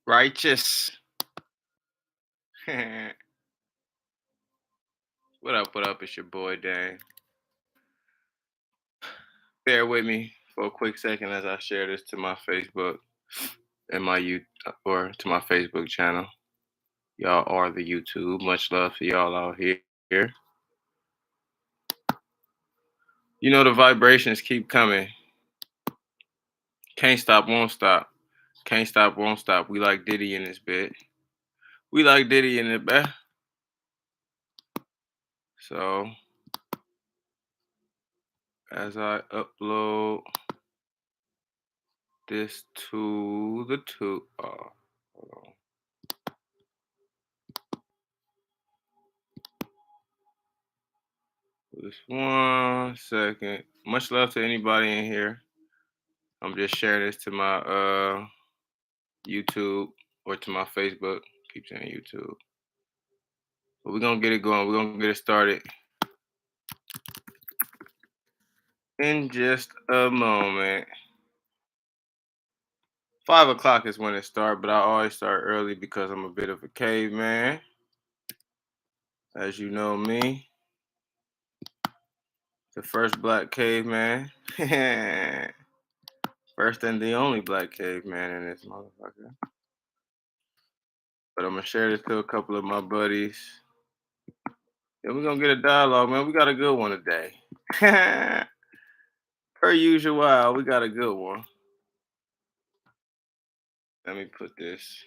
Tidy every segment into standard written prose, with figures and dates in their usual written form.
Righteous. What up? What up? It's your boy Dan. Bear with me for a quick second as I share this to my Facebook and my or to my Facebook channel. Y'all are the YouTube. Much love to y'all out here. You know the vibrations keep coming. Can't stop, won't stop. Can't stop, won't stop. We like Diddy in this bit. We like Diddy in it, bit. So as I upload this to the tube. Hold on. Just 1 second. Much love to anybody in here. I'm just sharing this to my YouTube or to my Facebook. Keep saying YouTube. But we're gonna get it going. We're gonna get it started in just a moment. 5 o'clock is when it starts, but I always start early because I'm a bit of a caveman. As you know me. The first black caveman. First and the only black caveman in this motherfucker. But I'm gonna share this to a couple of my buddies. Yeah, we're gonna get a dialogue, man. We got a good one today. Per usual, we got a good one. Let me put this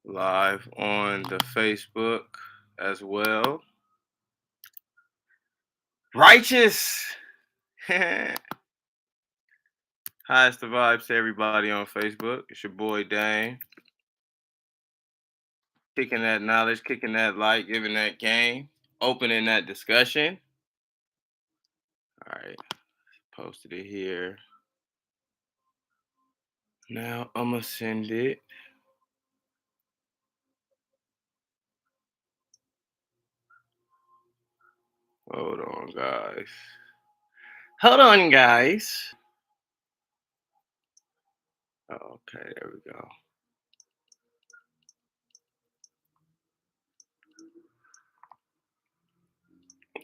live on the Facebook as well. Righteous. Highest the vibes to everybody on Facebook. It's your boy Dane. Kicking that knowledge, kicking that light, giving that game, opening that discussion. All right, posted it here. Now I'm gonna send it. Hold on, guys. Hold on, guys. Okay, there we go.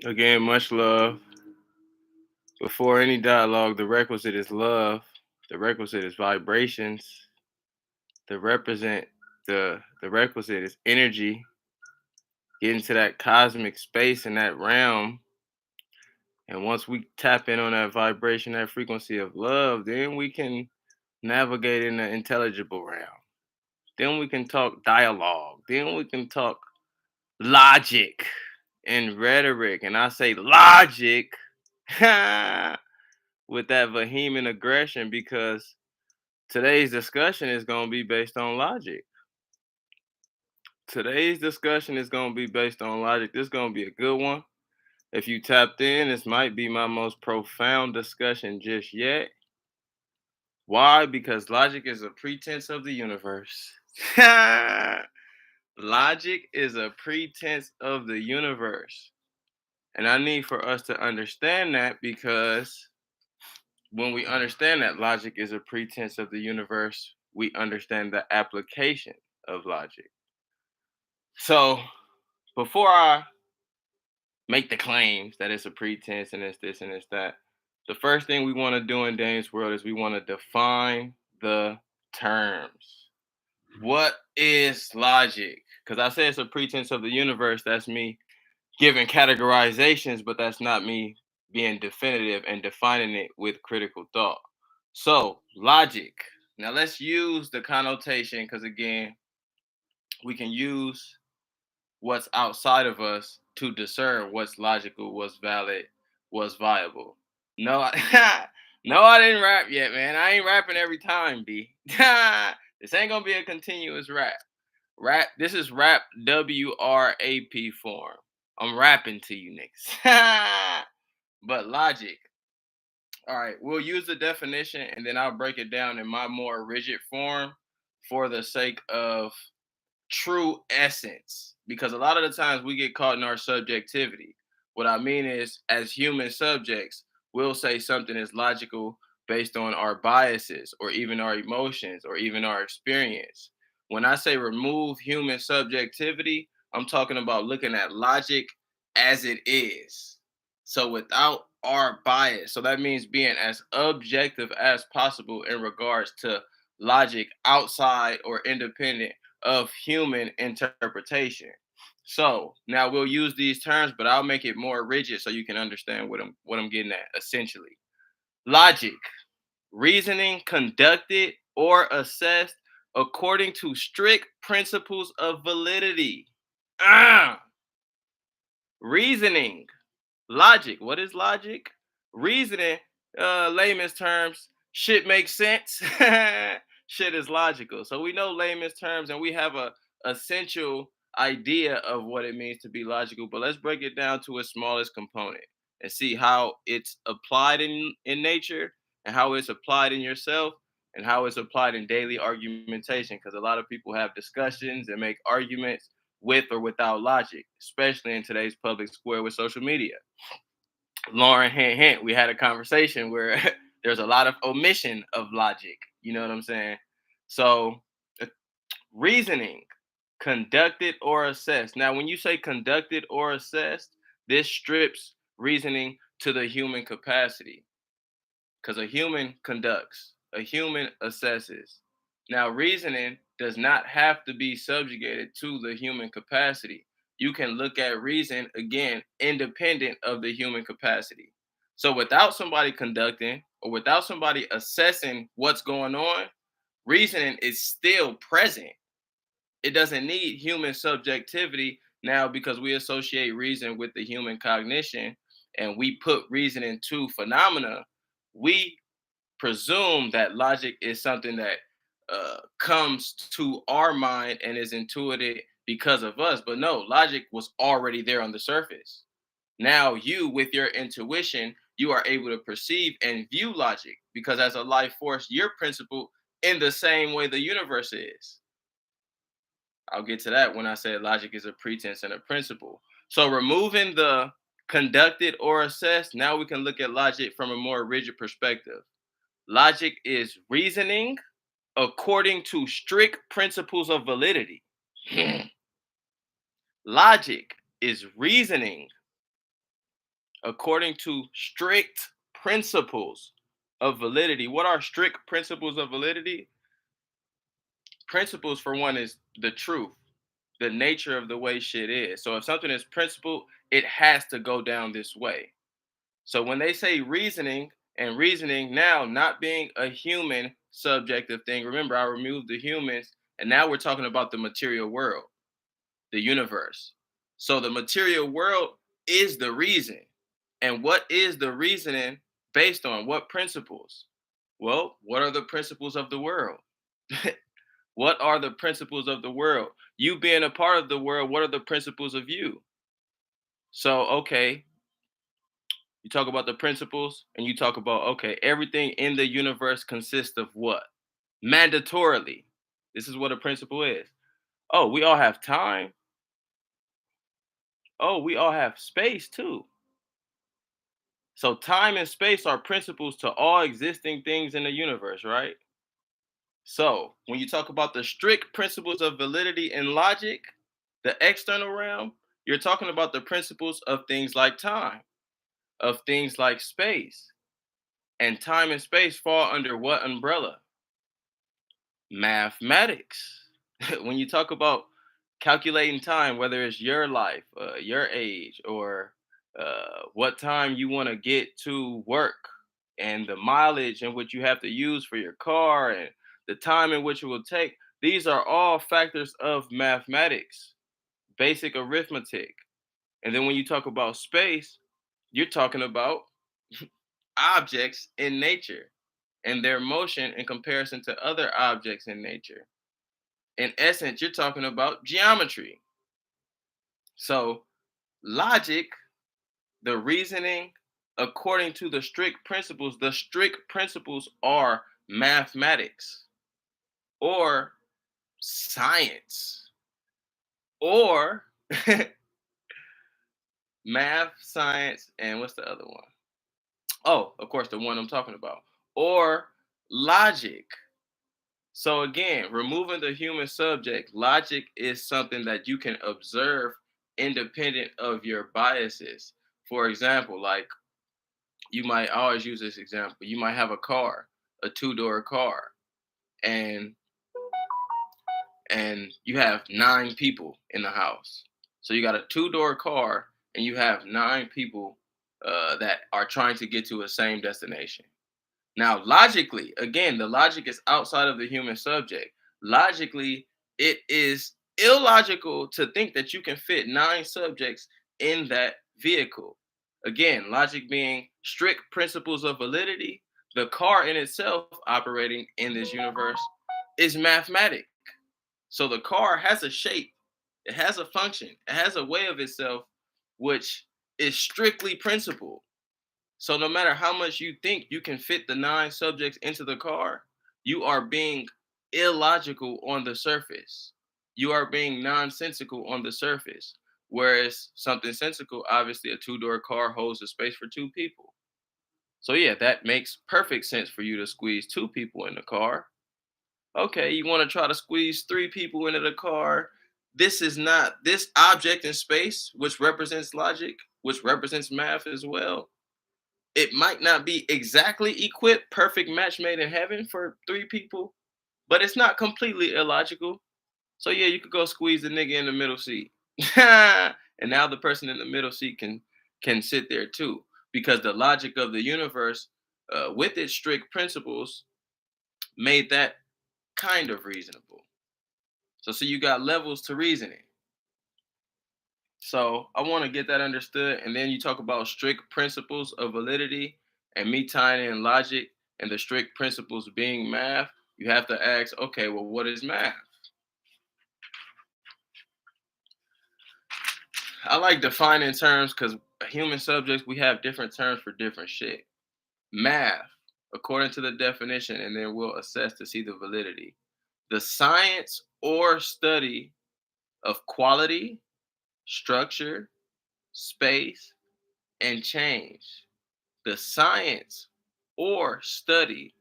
Again, much love. Before any dialogue, the requisite is love. The requisite is vibrations. The requisite is energy. Get into that cosmic space and that realm. And once we tap in on that vibration, that frequency of love, then we can navigate in the intelligible realm. Then we can talk dialogue. Then we can talk logic and rhetoric. And I say logic with that vehement aggression because today's discussion is going to be based on logic. Today's discussion is going to be based on logic. This is going to be a good one. If you tapped in, this might be my most profound discussion just yet. Why? Because logic is a pretense of the universe. Logic is a pretense of the universe. And I need for us to understand that because when we understand that logic is a pretense of the universe, we understand the application of logic. So before I make the claims that it's a pretense and it's this and it's that, the first thing we want to do in Dane's world is we want to define the terms. What is logic? Because I say it's a pretense of the universe. That's me giving categorizations, but that's not me being definitive and defining it with critical thought. So, logic. Now, let's use the connotation because, again, we can use what's outside of us to discern what's logical, what's valid, what's viable. No, no, I didn't rap yet, man. I ain't rapping every time, B. This ain't gonna be a continuous rap. Rap. This is rap WRAP form. I'm rapping to you niggas. But logic. All right, we'll use the definition and then I'll break it down in my more rigid form for the sake of true essence. Because a lot of the times we get caught in our subjectivity. What I mean is, as human subjects, we'll say something is logical based on our biases or even our emotions or even our experience. When I say remove human subjectivity, I'm talking about looking at logic as it is. So without our bias. So that means being as objective as possible in regards to logic outside or independent of human interpretation. So now we'll use these terms, but I'll make it more rigid so you can understand what I'm getting at essentially. Logic, reasoning conducted or assessed according to strict principles of validity. Ah, reasoning. Logic. What is logic? Reasoning, layman's terms, shit makes sense. Shit is logical. So we know layman's terms and we have a essential idea of what it means to be logical, but let's break it down to its smallest component and see how it's applied in nature and how it's applied in yourself and how it's applied in daily argumentation because a lot of people have discussions and make arguments with or without logic, especially in today's public square with social media. Lauren, hint, hint, we had a conversation where there's a lot of omission of logic. You know what I'm saying? So, uh, reasoning, conducted or assessed. Now, when you say conducted or assessed, this strips reasoning to the human capacity because a human conducts, a human assesses. Now, reasoning does not have to be subjugated to the human capacity. You can look at reason again, independent of the human capacity. So, without somebody conducting or without somebody assessing what's going on, reasoning is still present. It doesn't need human subjectivity now because we associate reason with the human cognition and we put reason into phenomena. We presume that logic is something that comes to our mind and is intuited because of us. But no, logic was already there on the surface. Now, you, with your intuition, you are able to perceive and view logic because as a life force, you're principled in the same way the universe is. I'll get to that when I say logic is a pretense and a principle. So, removing the conducted or assessed, now we can look at logic from a more rigid perspective. Logic is reasoning according to strict principles of validity. Logic is reasoning according to strict principles of validity. What are strict principles of validity? Principles, for one, is the truth, the nature of the way shit is. So if something is principled, it has to go down this way. So when they say reasoning, and reasoning now not being a human subjective thing, remember I removed the humans, and now we're talking about the material world, the universe. So the material world is the reason. And what is the reasoning based on? What principles? Well, what are the principles of the world? What are the principles of the world? You being a part of the world, what are the principles of you? So, okay, you talk about the principles and you talk about, okay, everything in the universe consists of what? Mandatorily. This is what a principle is. Oh, we all have time. Oh, we all have space too. So, time and space are principles to all existing things in the universe, right? So, when you talk about the strict principles of validity and logic, the external realm, you're talking about the principles of things like time, of things like space. And time and space fall under what umbrella? Mathematics. When you talk about calculating time, whether it's your life, your age, or what time you want to get to work, and the mileage in which you have to use for your car, and the time in which it will take, these are all factors of mathematics, basic arithmetic. And then when you talk about space, you're talking about objects in nature and their motion in comparison to other objects in nature. In essence, you're talking about geometry. So, logic, the reasoning, according to the strict principles are mathematics or science or math, science, and what's the other one? Oh, of course, the one I'm talking about. or logic. So again, removing the human subject, logic is something that you can observe independent of your biases. For example, like you might always use this example. You might have a car, a two-door car, and you have 9 people in the house. So you got a two-door car and you have 9 people that are trying to get to a same destination. Now, logically, again, the logic is outside of the human subject. Logically, it is illogical to think that you can fit 9 subjects in that vehicle. Again, logic being strict principles of validity, the car in itself operating in this universe is mathematic. So the car has a shape, it has a function, it has a way of itself, which is strictly principled. So no matter how much you think you can fit the 9 subjects into the car, you are being illogical on the surface. You are being nonsensical on the surface. Whereas something sensical, obviously a two-door car holds the space for 2 people. So yeah, that makes perfect sense for you to squeeze 2 people in the car. Okay, you want to try to squeeze 3 people into the car. This is not this object in space, which represents logic, which represents math as well. It might not be exactly equipped, perfect match made in heaven for 3 people, but it's not completely illogical. So yeah, you could go squeeze the nigga in the middle seat. And now the person in the middle seat can sit there too. Because the logic of the universe, with its strict principles, made that kind of reasonable. So see, you got levels to reasoning. So I want to get that understood. And then you talk about strict principles of validity and me tying in logic and the strict principles being math. You have to ask, okay, well, what is math? I like defining terms because human subjects, we have different terms for different shit. Math, according to the definition, and then we'll assess to see the validity. The science or study of quality, structure, space, and change. The science or study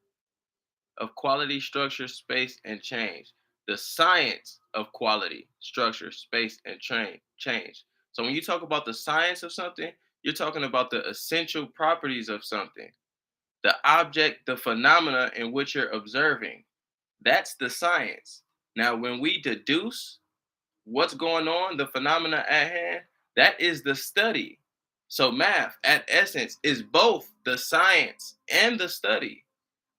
of quality, structure, space, and change. The science of quality, structure, space, and change. So when you talk about the science of something, you're talking about the essential properties of something, the object, the phenomena in which you're observing. That's the science. Now, when we deduce what's going on, the phenomena at hand, that is the study. So, math, at essence, is both the science and the study.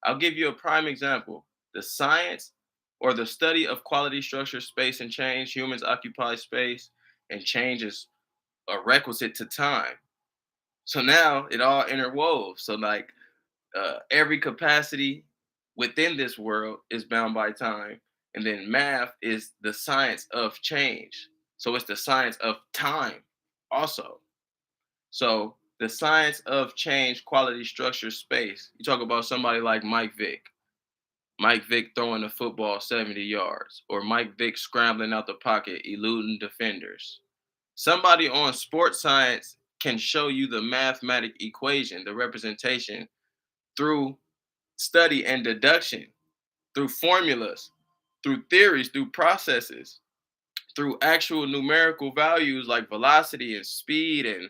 I'll give you a prime example. The science or the study of quality, structure, space, and change. Humans occupy space, and change is a requisite to time. So now it all interwove. So, like, every capacity within this world is bound by time. And then math is the science of change. So it's the science of time also. So the science of change, quality, structure, space. You talk about somebody like Mike Vick. Mike Vick throwing the football 70 yards, or Mike Vick scrambling out the pocket, eluding defenders. Somebody on sports science can show you the mathematic equation, the representation through study and deduction, through formulas, through theories, through processes, through actual numerical values like velocity and speed and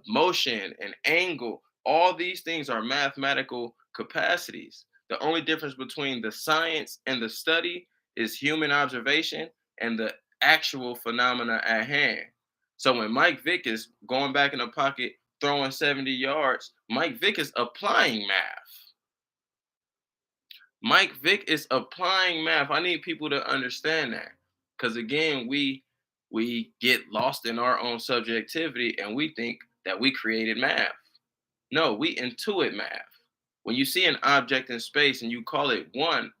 motion and angle. All these things are mathematical capacities. The only difference between the science and the study is human observation and the actual phenomena at hand. So when Mike Vick is going back in the pocket, throwing 70 yards, Mike Vick is applying math. Mike Vick is applying math. I need people to understand that. Because again, we get lost in our own subjectivity and we think that we created math. No, we intuit math. When you see an object in space and you call it one,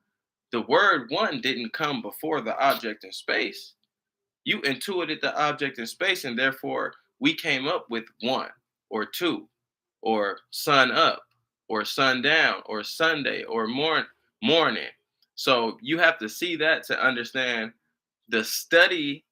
the word one didn't come before the object in space. You intuited the object in space, and therefore we came up with one or two or sun up or sun down or Sunday or morning. So you have to see that to understand the study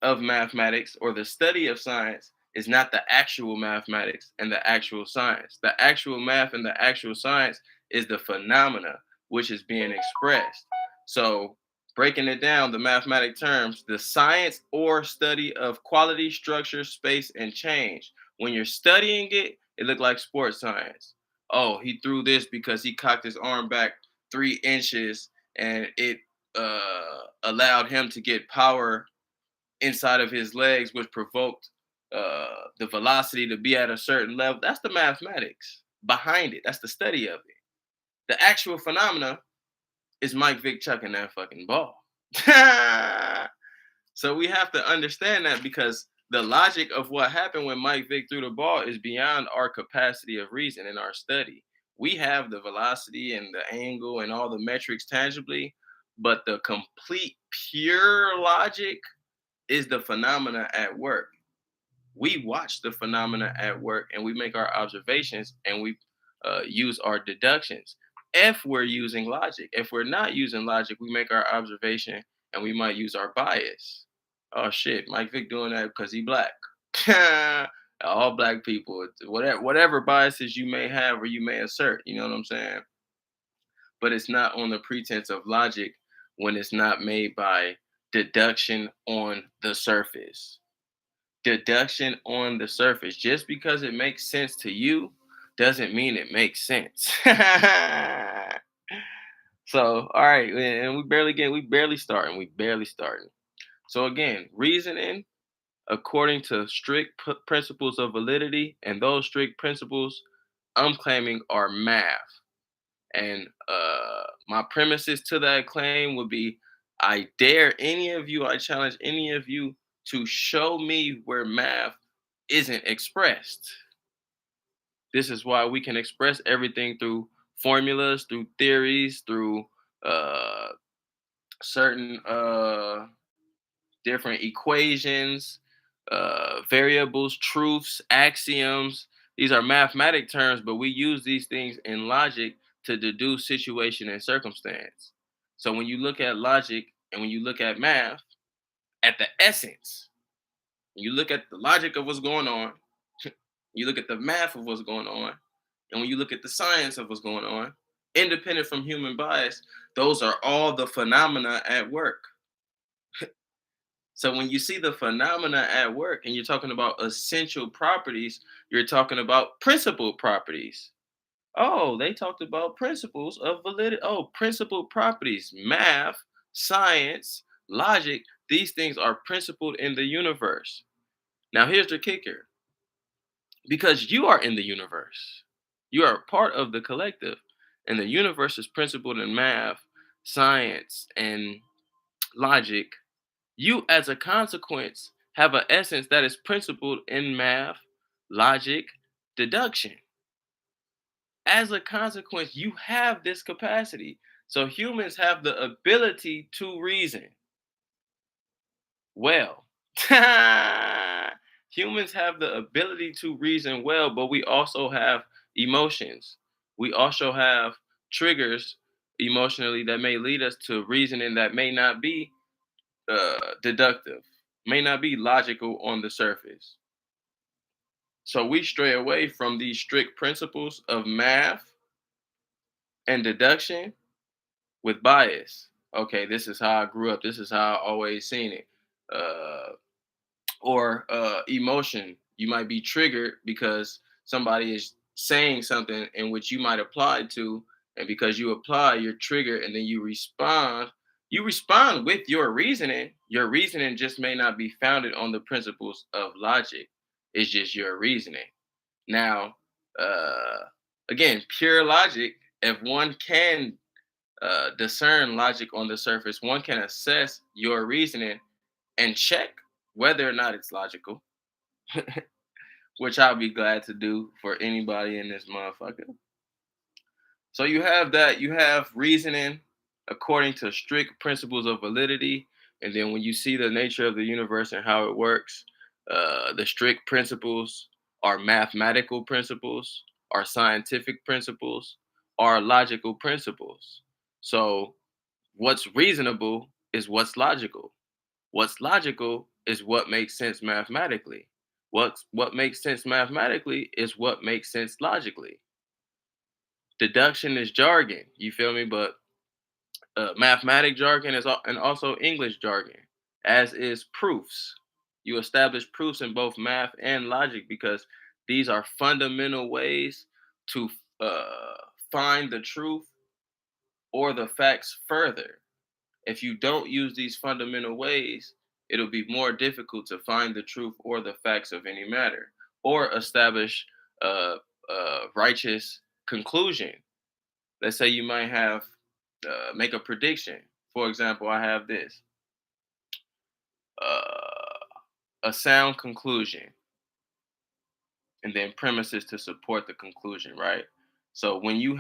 of mathematics or the study of science is not the actual mathematics and the actual science. The actual math and the actual science is the phenomena which is being expressed. So, breaking it down, the mathematic terms, the science or study of quality, structure, space, and change. When you're studying it, it looked like sports science. Oh, he threw this because he cocked his arm back 3 inches and it allowed him to get power inside of his legs, which provoked the velocity to be at a certain level. That's the mathematics behind it. That's the study of it. The actual phenomena is Mike Vick chucking that fucking ball. So we have to understand that because the logic of what happened when Mike Vick threw the ball is beyond our capacity of reason in our study. We have the velocity and the angle and all the metrics tangibly, but the complete pure logic is the phenomena at work. We watch the phenomena at work and we make our observations and we use our deductions. If we're using logic, if we're not using logic, we make our observation and we might use our bias. Oh shit, Mike Vick doing that because he black. All black people, whatever biases you may have or you may assert, you know what I'm saying? But it's not on the pretense of logic when it's not made by deduction on the surface. Deduction on the surface. Just because it makes sense to you doesn't mean it makes sense. So, all right, and we barely starting. We barely starting. So again, reasoning according to strict principles of validity, and those strict principles I'm claiming are math. And my premises to that claim would be I dare any of you, I challenge any of you to show me where math isn't expressed. This is why we can express everything through formulas, through theories, through uh, certain different equations, variables, truths, axioms. These are mathematic terms, but we use these things in logic to deduce situation and circumstance. So when you look at logic and when you look at math, at the essence, you look at the logic of what's going on, you look at the math of what's going on, and when you look at the science of what's going on, independent from human bias, those are all the phenomena at work. So when you see the phenomena at work and you're talking about essential properties, you're talking about principal properties. Oh, they talked about principles of validity. Oh, principal properties, math, science, logic. These things are principled in the universe. Now, here's the kicker because you are in the universe, you are part of the collective, and the universe is principled in math, science, and logic. You, as a consequence, have an essence that is principled in math, logic, deduction. As a consequence, you have this capacity. So humans have the ability to reason. Well, humans have the ability to reason well, but we also have emotions. We also have triggers emotionally that may lead us to reasoning that may not be deductive, may not be logical on the surface. So we stray away from these strict principles of math and deduction with bias. Okay, this is how I grew up. This is how I always seen it. Uh, or emotion. You might be triggered because somebody is saying something in which you might apply to, and because you apply, you're triggered, and then you respond. You respond with your reasoning. Your reasoning just may not be founded on the principles of logic. It's just your reasoning. Now, uh, again, pure logic. If one can discern logic on the surface, one can assess your reasoning and check whether or not it's logical, which I'll be glad to do for anybody in this motherfucker. So you have that, you have reasoning according to strict principles of validity. And then when you see the nature of the universe and how it works, the strict principles are mathematical principles, are scientific principles, are logical principles. So what's reasonable is what's logical. What's logical is what makes sense mathematically. What makes sense mathematically is what makes sense logically. Deduction is jargon, you feel me? But mathematic jargon and also English jargon, as is proofs. You establish proofs in both math and logic because these are fundamental ways to uh, find the truth or the facts further. If you don't use these fundamental ways, it'll be more difficult to find the truth or the facts of any matter or establish a, righteous conclusion. Let's say you might have make a prediction. For example, I have this uh, a sound conclusion and then premises to support the conclusion, right? So when you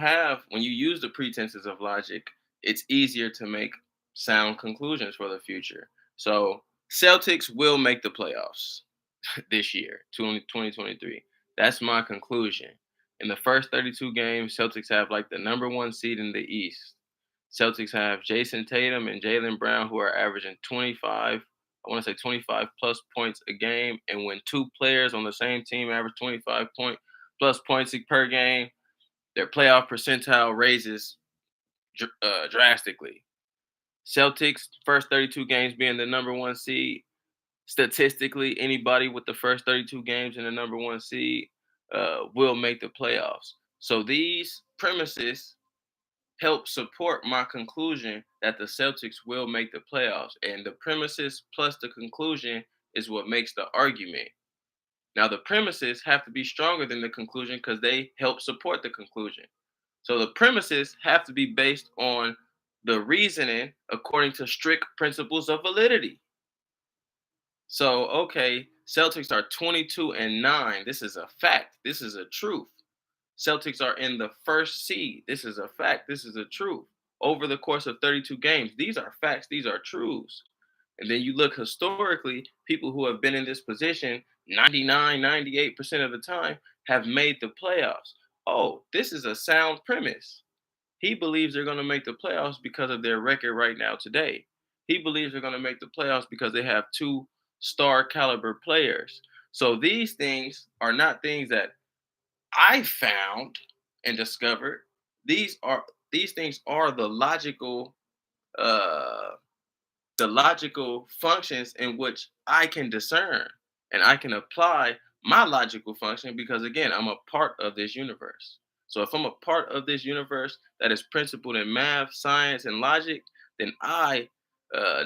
use the pretenses of logic, it's easier to make sound conclusions for the future. So Celtics will make the playoffs this year, 2023. That's my conclusion. In the first 32 games, Celtics have like the number one seed in the East. Celtics have Jason Tatum and Jalen Brown, who are averaging 25, I want to say 25 plus points a game. And when two players on the same team average 25 plus points per game, their playoff percentile raises drastically. Celtics, first 32 games being the number one seed. Statistically, anybody with the first 32 games in the number one seed will make the playoffs. So these premises help support my conclusion that the Celtics will make the playoffs. And the premises plus the conclusion is what makes the argument. Now, the premises have to be stronger than the conclusion because they help support the conclusion. So the premises have to be based on the reasoning according to strict principles of validity. So, okay, Celtics are 22-9. This is a fact. This is a truth. Celtics are in the first seed. This is a fact. This is a truth. Over the course of 32 games, these are facts. These are truths. And then you look historically, people who have been in this position 99, 98% of the time have made the playoffs. Oh, this is a sound premise. He believes they're going to make the playoffs because of their record right now today. He believes they're going to make the playoffs because they have two star caliber players. So these things are not things that I found and discovered. These are these things are uh the logical functions in which I can discern and I can apply my logical function because again, I'm a part of this universe. So if I'm a part of this universe that is principled in math, science, and logic, then I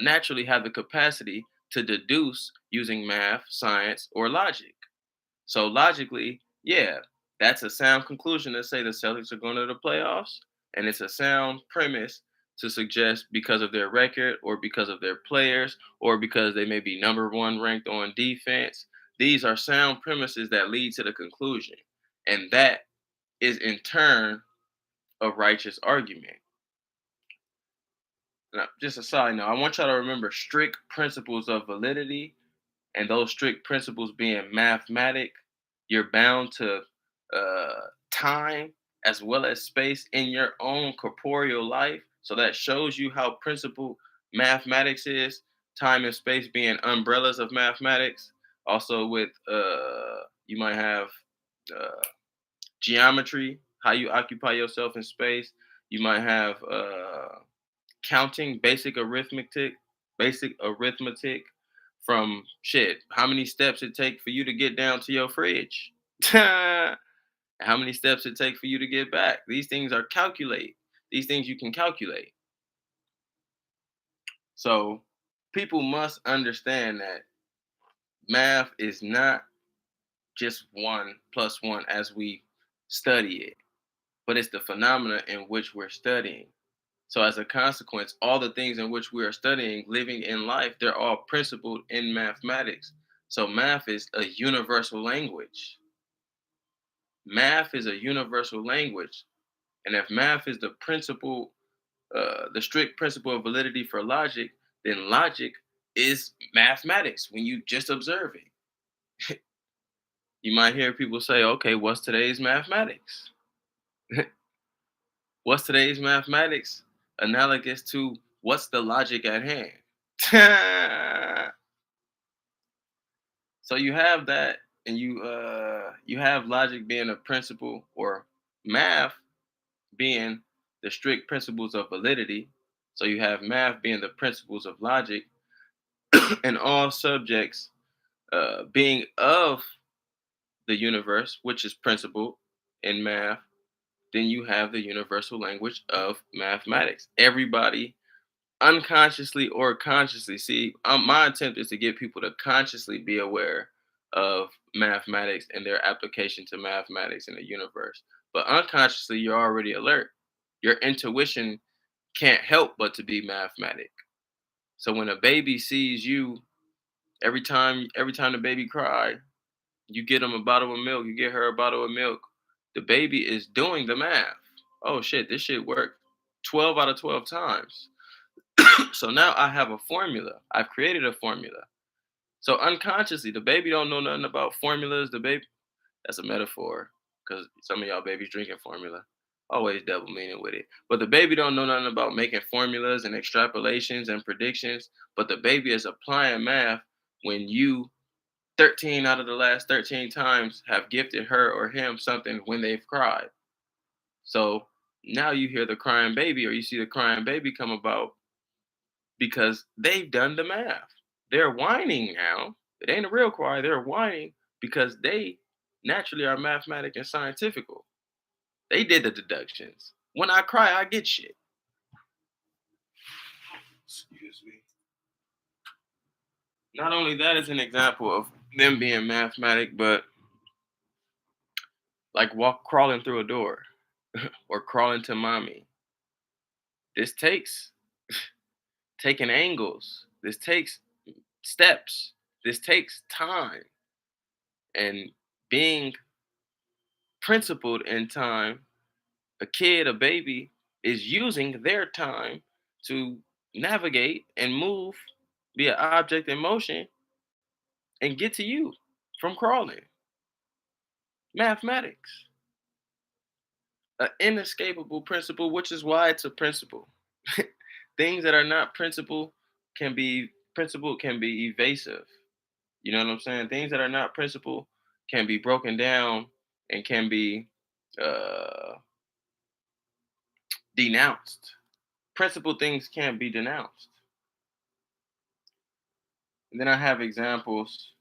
naturally have the capacity to deduce using math, science, or logic. So logically, yeah, that's a sound conclusion to say the Celtics are going to the playoffs, and it's a sound premise to suggest because of their record or because of their players or because they may be number one ranked on defense. These are sound premises that lead to the conclusion. And that is in turn a righteous argument. Now, just a side note, I want y'all to remember strict principles of validity and those strict principles being mathematic, you're bound to time as well as space in your own corporeal life. So that shows you how principled mathematics is. Time and space being umbrellas of mathematics. Also, with you might have uh, geometry, how you occupy yourself in space. You might have counting, basic arithmetic from shit. How many steps it take for you to get down to your fridge? How many steps it take for you to get back? These things are calculate. These things you can calculate. So people must understand that math is not just one plus one as we study it, but it's the phenomena in which we're studying. So as a consequence, all the things in which we are studying, living in life, they're all principled in mathematics. So math is a universal language. Math is a universal language. And if math is the principle, the strict principle of validity for logic, then logic is mathematics when you just observe it. You might hear people say, okay, what's today's mathematics? What's today's mathematics? Analogous to what's the logic at hand? So you have that. and you have logic being a principle, or math being the strict principles of validity. So you have math being the principles of logic, and all subjects being of the universe, which is principle in math. Then you have the universal language of mathematics. Everybody, unconsciously or consciously, see, my attempt is to get people to consciously be aware of mathematics and their application to mathematics in the universe. But unconsciously, you're already alert. Your intuition can't help but to be mathematic. So when a baby sees you, every time the baby cry, you get him a bottle of milk, you get her a bottle of milk. The baby is doing the math. Oh shit, this shit worked 12 out of 12 times. So now I have a formula. I've created a formula. So unconsciously, the baby don't know nothing about formulas. The baby, that's a metaphor, because some of y'all babies drinking formula. Always double meaning with it. But the baby don't know nothing about making formulas and extrapolations and predictions. But the baby is applying math when you 13 out of the last 13 times have gifted her or him something when they've cried. So now you hear the crying baby, or you see the crying baby come about because they've done the math. They're whining now. It ain't a real cry. They're whining because they naturally are mathematic and scientifical. They did the deductions. When I cry, I get shit. Excuse me. Not only that is an example of them being mathematic, but like crawling through a door or crawling to mommy. This takes taking angles. This takes steps. This takes time. And being principled in time, a kid, a baby, is using their time to navigate and move, be an object in motion, and get to you from crawling. Mathematics, an inescapable principle, which is why it's a principle. Things that are not principle can be evasive. You know what I'm saying? Things that are not principle can be broken down and can be uh, denounced. Principle things can't be denounced. And then I have examples.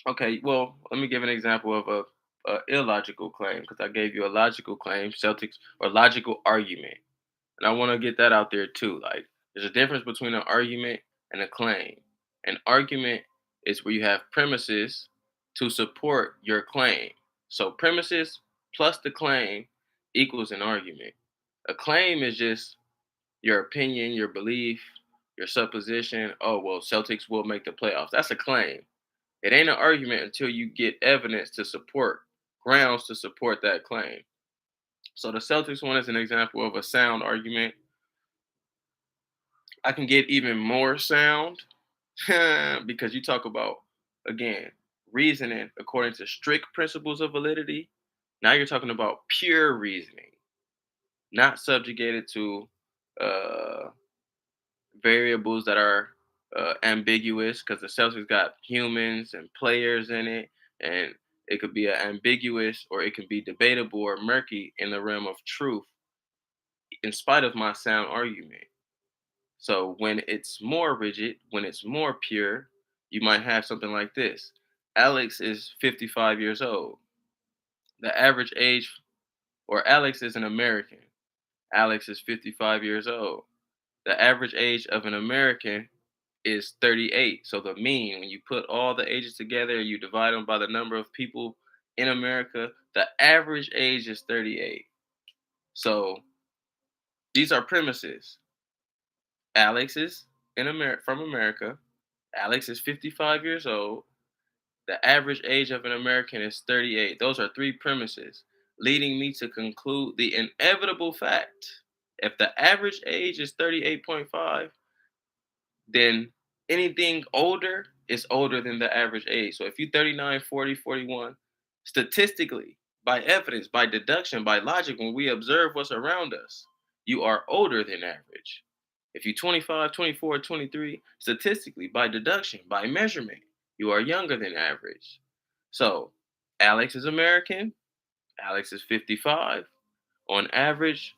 Okay, well, let me give an example of a illogical claim, because I gave you a logical claim, Celtics, or logical argument. And I want to get that out there too. Like, there's a difference between an argument and a claim. An argument is where you have premises to support your claim. So premises plus the claim equals an argument. A claim is just your opinion, your belief, your supposition. Oh, well, Celtics will make the playoffs. That's a claim. It ain't an argument until you get evidence to support, grounds to support that claim. So the Celtics one is an example of a sound argument. I can get even more sound because you talk about, again, reasoning according to strict principles of validity. Now you're talking about pure reasoning, not subjugated to uh, variables that are ambiguous, because the Celtics got humans and players in it, and it could be ambiguous, or it can be debatable or murky in the realm of truth, in spite of my sound argument. So when it's more rigid, when it's more pure, you might have something like this. Alex is 55 years old. The average age, or Alex is an American. Alex is 55 years old. The average age of an American is 38. So the mean, when you put all the ages together, you divide them by the number of people in America, the average age is 38. So these are premises. Alex is from America. Alex is 55 years old. The average age of an American is 38. Those are three premises, leading me to conclude the inevitable fact. If the average age is 38.5, then anything older is older than the average age. So if you're 39, 40, 41, statistically, by evidence, by deduction, by logic, when we observe what's around us, you are older than average. If you're 25, 24, 23, statistically, by deduction, by measurement, You are younger than average. So, Alex is American. Alex is 55. On average,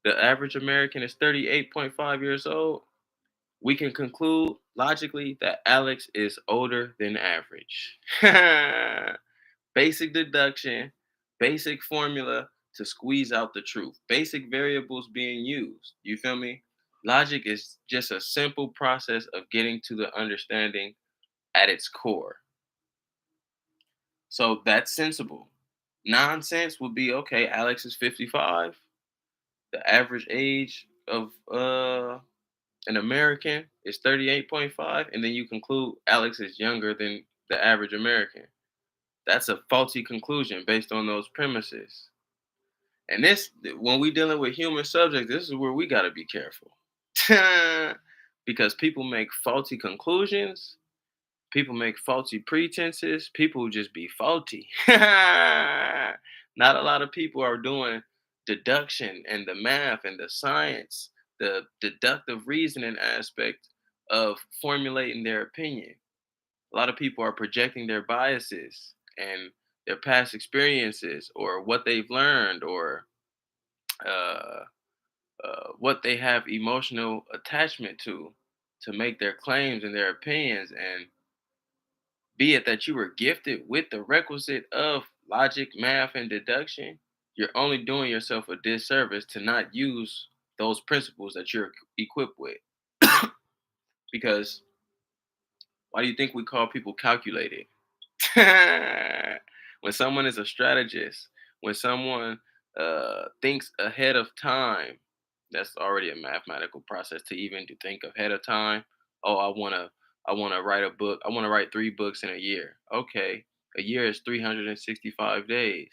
the average American is 38.5 years old. We can conclude logically that Alex is older than average. Basic deduction, basic formula to squeeze out the truth, basic variables being used. You feel me? Logic is just a simple process of getting to the understanding at its core. So that's sensible. Nonsense would be okay, Alex is 55. The average age of an American is 38.5, and then you conclude Alex is younger than the average American. That's a faulty conclusion based on those premises. And this, when we dealing with human subjects, this is where we got to be careful. Because people make faulty conclusions, people make faulty pretenses, people just be faulty. Not a lot of people are doing deduction and the math and the science, the deductive reasoning aspect of formulating their opinion. A lot of people are projecting their biases and their past experiences or what they've learned or uh, what they have emotional attachment to make their claims and their opinions. And be it that you were gifted with the requisite of logic, math, and deduction, you're only doing yourself a disservice to not use those principles that you're equipped with. Because why do you think we call people calculated? When someone is a strategist, when someone thinks ahead of time, that's already a mathematical process to even to think ahead of time. Oh, I wanna write a book. I wanna write 3 books in a year. Okay, a year is 365 days.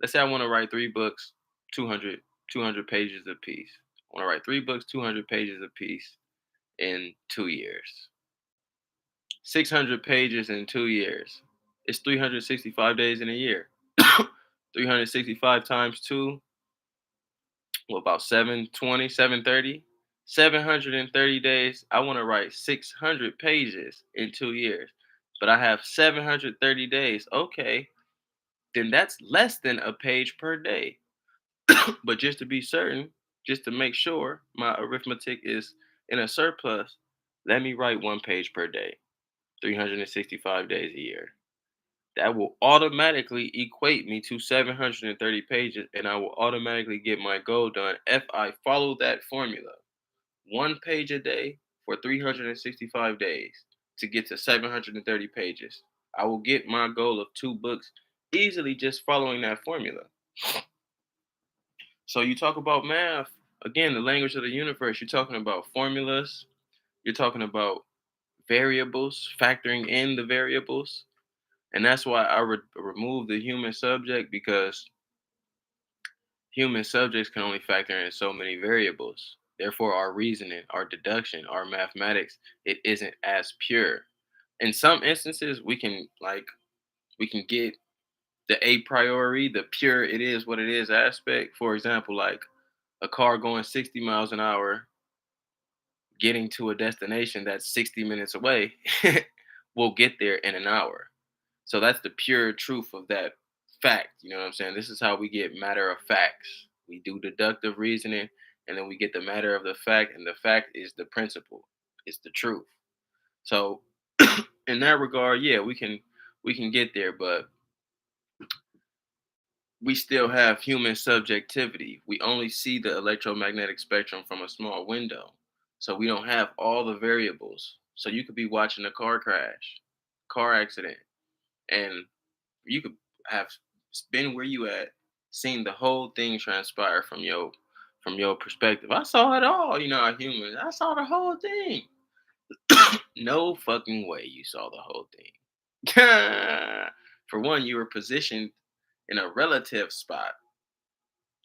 Let's say I want to write 3 books, 200 pages apiece. I want to write 3 books, 200 pages apiece in 2 years. 600 pages in 2 years. It's 365 days in a year. 365 times 2, well, about 720, 730. 730 days. I want to write 600 pages in 2 years, but I have 730 days. Okay, then that's less than a page per day. But just to be certain, just to make sure my arithmetic is in a surplus, let me write 1 page per day, 365 days a year. That will automatically equate me to 730 pages, and I will automatically get my goal done if I follow that formula. 1 page a day for 365 days to get to 730 pages. I will get my goal of 2 books easily just following that formula. So you talk about math, again, the language of the universe, you're talking about formulas, you're talking about variables, factoring in the variables. And that's why I remove the human subject, because human subjects can only factor in so many variables. Therefore, our reasoning, our deduction, our mathematics, it isn't as pure. In some instances, we can get the a priori, the pure it is what it is aspect. For example, like a car going 60 miles an hour, getting to a destination that's 60 minutes away, will get there in an hour. So that's the pure truth of that fact. You know what I'm saying? This is how we get matter of facts. We do deductive reasoning, and then we get the matter of the fact, and the fact is the principle. It's the truth. So in that regard, yeah, we can get there, but we still have human subjectivity. We only see the electromagnetic spectrum from a small window. So we don't have all the variables. So you could be watching a car crash, car accident, and you could have been where you at, seen the whole thing transpire from your perspective. I saw it all, how humans. I saw the whole thing. No fucking way you saw the whole thing. For one, you were positioned in a relative spot.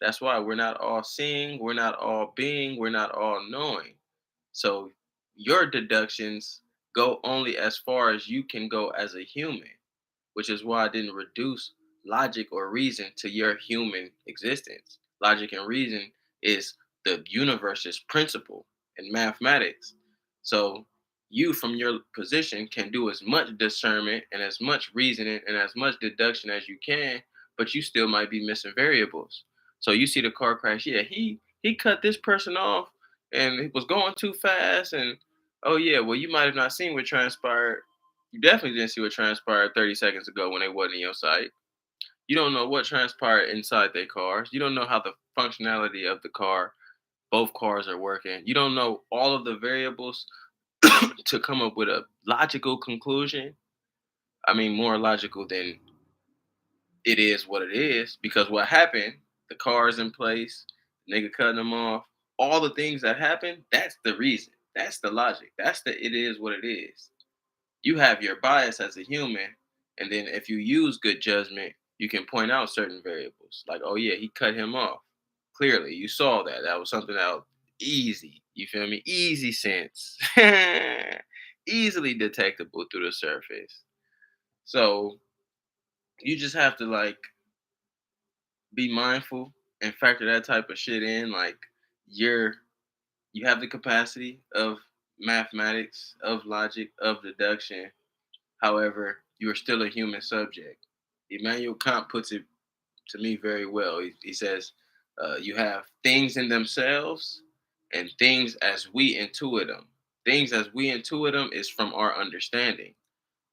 That's why we're not all seeing, we're not all being, we're not all knowing. So your deductions go only as far as you can go as a human, which is why I didn't reduce logic or reason to your human existence. Logic and reason is the universe's principle in mathematics. So you from your position can do as much discernment and as much reasoning and as much deduction as you can, but you still might be missing variables. So you see the car crash, yeah, he cut this person off and he was going too fast, and oh yeah, well you might have not seen what transpired. You definitely didn't see what transpired 30 seconds ago when they wasn't in your sight. You don't know what transpired inside their cars. You don't know how the functionality of the car, both cars are working. You don't know all of the variables to come up with a logical conclusion. I mean, more logical than it is what it is. Because what happened, the car's in place, nigga cutting them off, all the things that happened, that's the reason. That's the logic. That's the it is what it is. You have your bias as a human, and then if you use good judgment, you can point out certain variables. Like, oh yeah, he cut him off. Clearly, you saw that. That was something that was easy. You feel me? Easy sense. Easily detectable through the surface. So you just have to like be mindful and factor that type of shit in. Like you're you have the capacity of mathematics, of logic, of deduction. However, you are still a human subject. Immanuel Kant puts it to me very well. He says, you have things in themselves and things as we intuit them. Things as we intuit them is from our understanding.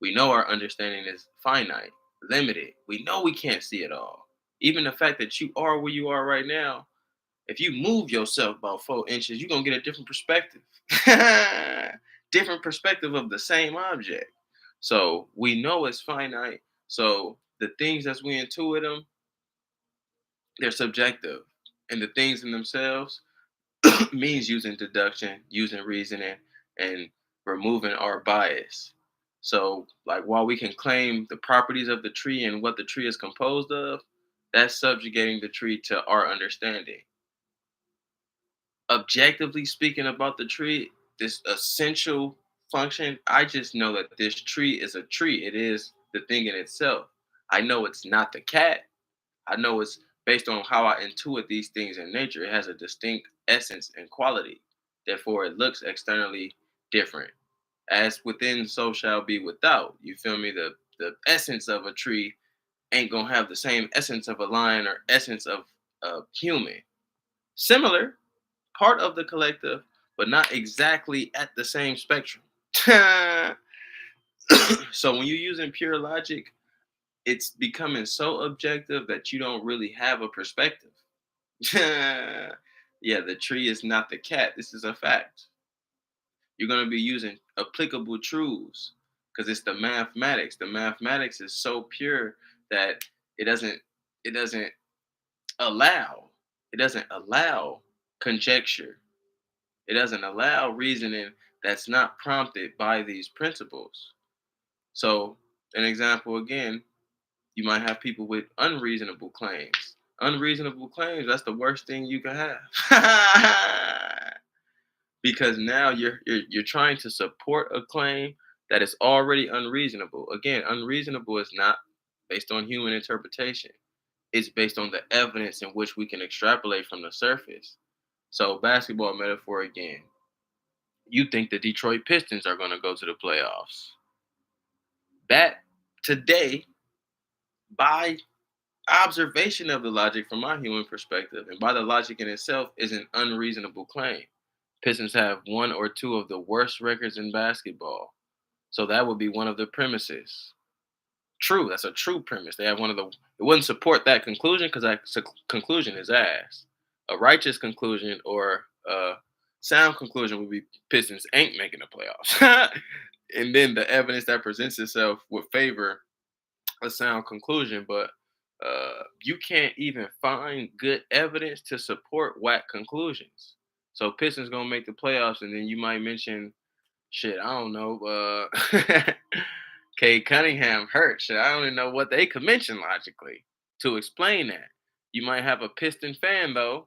We know our understanding is finite, limited. We know we can't see it all. Even the fact that you are where you are right now, if you move yourself about 4 inches, you're going to get a different perspective. Different perspective of the same object. So we know it's finite. So the things as we intuit them, they're subjective. And the things in themselves means using deduction, using reasoning, and removing our bias. So, like, while we can claim the properties of the tree and what the tree is composed of, that's subjugating the tree to our understanding. Objectively speaking about the tree, this essential function, I just know that this tree is a tree. It is the thing in itself. I know it's not the cat. I know it's based on how I intuit these things in nature. It has a distinct essence and quality. Therefore, it looks externally different. As within, so shall be without. You feel me? The essence of a tree ain't gonna have the same essence of a lion or essence of a human. Similar, part of the collective, but not exactly at the same spectrum. So when you're using pure logic, it's becoming so objective that you don't really have a perspective. Yeah, the tree is not the cat. This is a fact. You're going to be using applicable truths because it's the mathematics. The mathematics is so pure that it doesn't it doesn't allow it doesn't allow conjecture. It doesn't allow reasoning that's not prompted by these principles. So, an example again, you might have people with unreasonable claims. Unreasonable claims, that's the worst thing you can have. Because now you're trying to support a claim that is already unreasonable. Again, unreasonable is not based on human interpretation. It's based on the evidence in which we can extrapolate from the surface. So, basketball metaphor again. You think the Detroit Pistons are going to go to the playoffs. That today, by observation of the logic from my human perspective and by the logic in itself, is an unreasonable claim. Pistons have one or two of the worst records in basketball. So that would be one of the premises. True, that's a true premise. They have one of the. It wouldn't support that conclusion because that conclusion is ass. A righteous conclusion or a sound conclusion would be Pistons ain't making the playoffs. And then the evidence that presents itself would favor a sound conclusion, but you can't even find good evidence to support whack conclusions. So Pistons gonna make the playoffs, and then you might mention shit. I don't know. Kay Cunningham hurt. Shit, I don't even know what they could mention logically to explain that. You might have a Piston fan though,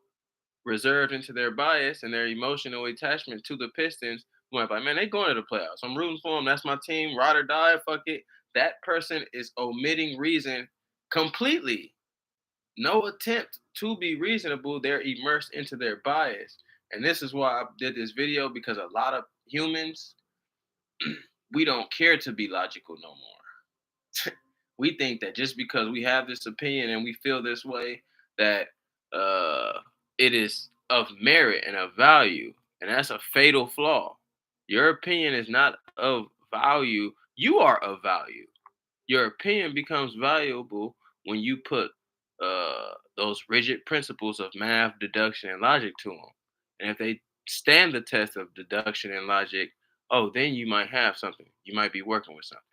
reserved into their bias and their emotional attachment to the Pistons. Who might be like, man, they going to the playoffs. I'm rooting for them. That's my team. Ride or die. Fuck it. That person is omitting reason completely. No attempt to be reasonable. They're immersed into their bias. And this is why I did this video because a lot of humans we don't care to be logical no more. We think that just because we have this opinion and we feel this way, that uh, it is of merit and of value, and that's a fatal flaw. Your opinion is not of value. You are of value. Your opinion becomes valuable when you put those rigid principles of math, deduction, and logic to them. And if they stand the test of deduction and logic, oh, then you might have something. You might be working with something.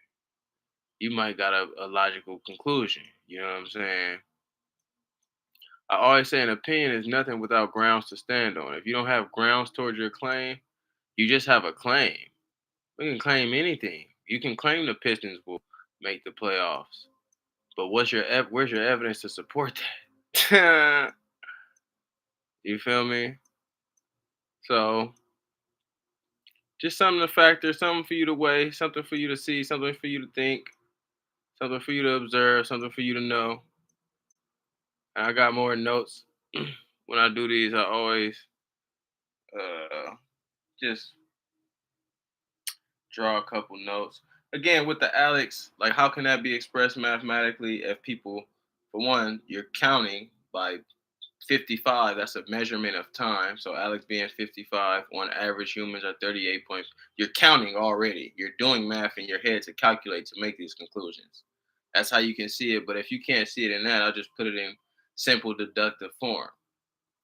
You might got a logical conclusion. You know what I'm saying? I always say an opinion is nothing without grounds to stand on. If you don't have grounds towards your claim, you just have a claim. We can claim anything. You can claim the Pistons will make the playoffs. But where's your evidence to support that? You feel me? So just something to factor, something for you to weigh, something for you to see, something for you to think, something for you to observe, something for you to know. And I got more notes. When I do these, I always just draw a couple notes. Again, with the Alex, like how can that be expressed mathematically if people, for one, you're counting by 55, that's a measurement of time. So Alex being 55, on average humans are 38 points. You're counting already. You're doing math in your head to calculate to make these conclusions. That's how you can see it. But if you can't see it in that, I'll just put it in simple deductive form.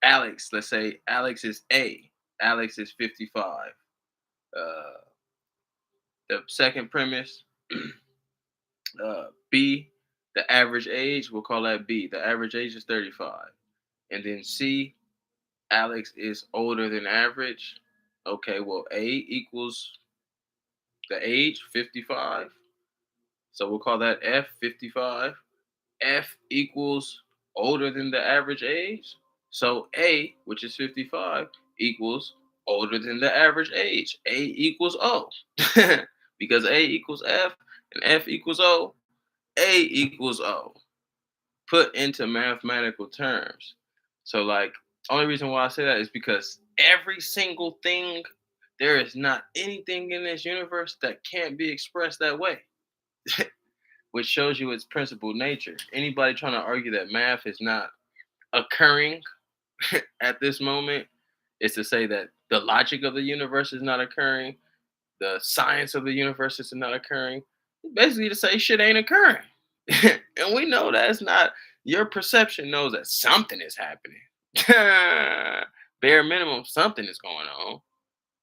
Alex, let's say Alex is A. Alex is 55. Uh, the second premise, B, the average age, we'll call that B. The average age is 35. And then C, Alex is older than average. Okay, well, A equals the age, 55. So we'll call that F, 55. F equals older than the average age. So A, which is 55, equals older than the average age. A equals O. Because A equals F and F equals O, A equals O. Put into mathematical terms. So, like, only reason why I say that is because every single thing, there is not anything in this universe that can't be expressed that way, which shows you its principled nature. Anybody trying to argue that math is not occurring at this moment is to say that the logic of the universe is not occurring, the science of the universe is not occurring. Basically, to say shit ain't occurring. And we know that it's not, your perception knows that something is happening. Bare minimum, something is going on.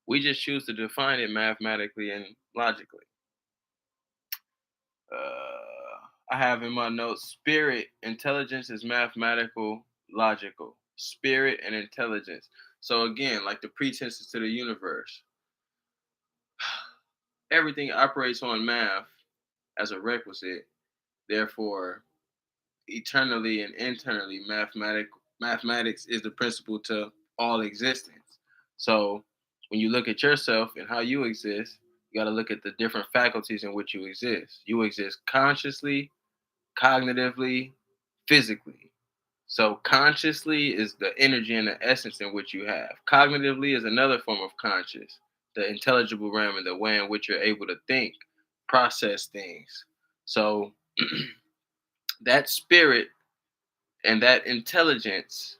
We just choose to define it mathematically and logically. I have in my notes spirit, intelligence is mathematical, logical. Spirit and intelligence. So, again, like the pretenses to the universe, everything operates on math as a requisite. Therefore, eternally and internally, mathematics is the principle to all existence. So when you look at yourself and how you exist, you got to look at the different faculties in which you exist. You exist consciously, cognitively, physically. So consciously is the energy and the essence in which you have. Cognitively is another form of conscious, the intelligible realm and the way in which you're able to think, process things. So that spirit and that intelligence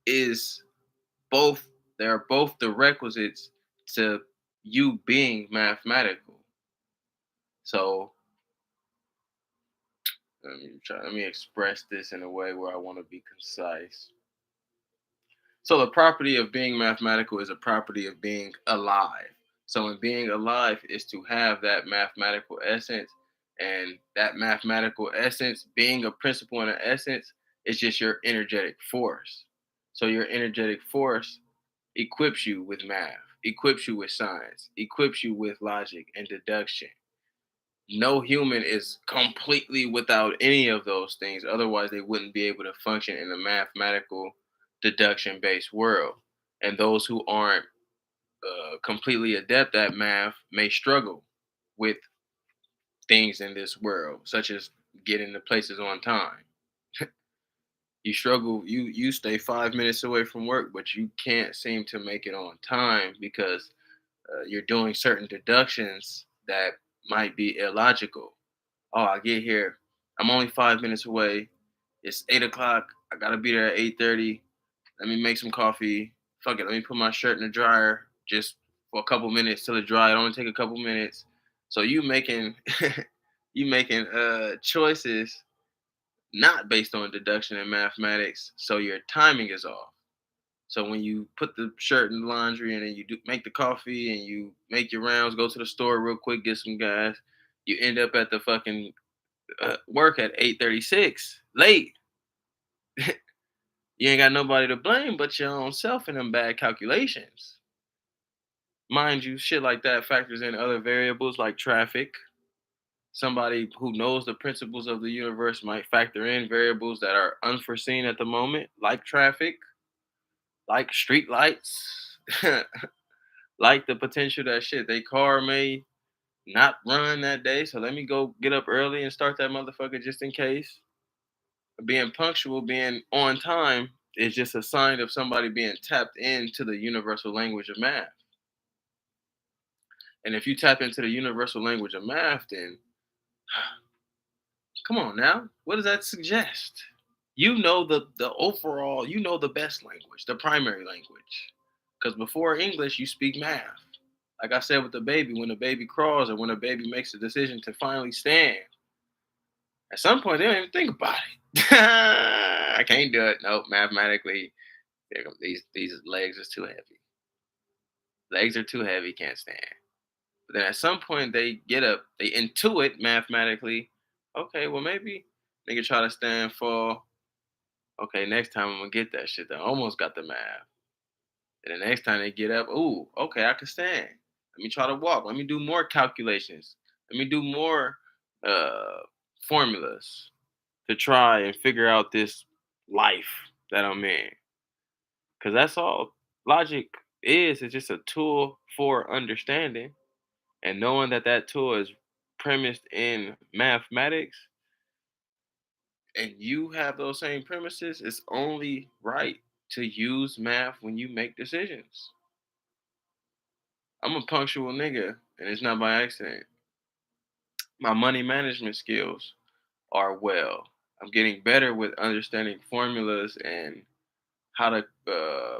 is both, they're both the requisites to you being mathematical. So let me express this in a way where I want to be concise. So the property of being mathematical is a property of being alive. So in being alive is to have that mathematical essence, and that mathematical essence being a principle and an essence is just your energetic force. So your energetic force equips you with math, equips you with science, equips you with logic and deduction. No human is completely without any of those things. Otherwise, they wouldn't be able to function in a mathematical, deduction based world. And those who aren't completely adept at math may struggle with things in this world, such as getting to places on time. You struggle, you stay 5 minutes away from work, but you can't seem to make it on time because you're doing certain deductions that might be illogical. Oh, I get here. I'm only 5 minutes away. It's 8 o'clock. I gotta be there at 8:30. Let me make some coffee. Fuck it. Let me put my shirt in the dryer just for a couple minutes till it dry. It only take a couple minutes. So you making you making choices not based on deduction and mathematics. So your timing is off. So when you put the shirt in the laundry and then you do make the coffee and you make your rounds, go to the store real quick, get some gas, you end up at the fucking work at 8:36 late. You ain't got nobody to blame but your own self in them bad calculations. Mind you, shit like that factors in other variables like traffic. Somebody who knows the principles of the universe might factor in variables that are unforeseen at the moment, like traffic, like street lights, like the potential that shit they car may not run that day. So let me go get up early and start that motherfucker just in case. Being punctual, being on time is just a sign of somebody being tapped into the universal language of math. And if you tap into the universal language of math, then come on now, what does that suggest? You know the overall, you know the best language, the primary language. Because before English, you speak math. Like I said with the baby, when the baby crawls or when a baby makes a decision to finally stand, at some point they don't even think about it. I can't do it. Nope, mathematically, these legs are too heavy. Legs are too heavy, can't stand. But then at some point they get up, they intuit mathematically. Okay, well maybe they can try to stand, fall. Okay, next time I'm gonna get that shit. I almost got the math. And the next time they get up, ooh, okay, I can stand. Let me try to walk. Let me do more calculations. Let me do more uh, formulas to try and figure out this life that I'm in. Because that's all logic is. It's just a tool for understanding. And knowing that that tool is premised in mathematics and you have those same premises, it's only right to use math when you make decisions. I'm a punctual nigga, and it's not by accident. My money management skills are well. I'm getting better with understanding formulas and how to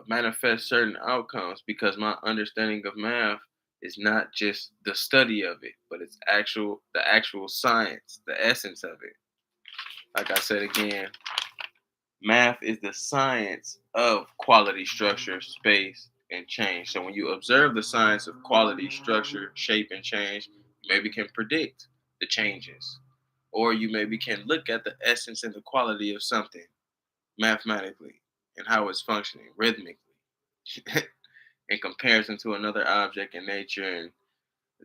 manifest certain outcomes because my understanding of math is not just the study of it, but it's the actual science, the essence of it. Like I said again, math is the science of quality, structure, space, and change. So when you observe the science of quality, structure, shape, and change, you maybe can predict the changes. Or you maybe can look at the essence and the quality of something mathematically and how it's functioning rhythmically in comparison to another object in nature and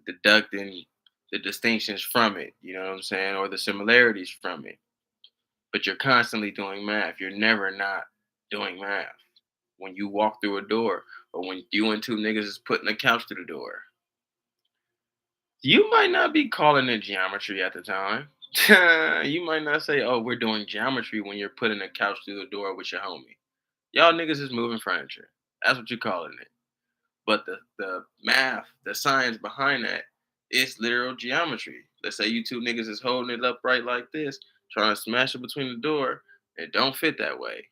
deducting the distinctions from it, you know what I'm saying, or the similarities from it. But you're constantly doing math. You're never not doing math. When you walk through a door, or when you and two niggas is putting a couch through the door, you might not be calling it geometry at the time. You might not say, "Oh, we're doing geometry" when you're putting a couch through the door with your homie. Y'all niggas is moving furniture. That's what you're calling it. But the math, the science behind that is literal geometry. Let's say you two niggas is holding it upright like this, trying to smash it between the door, and it don't fit that way.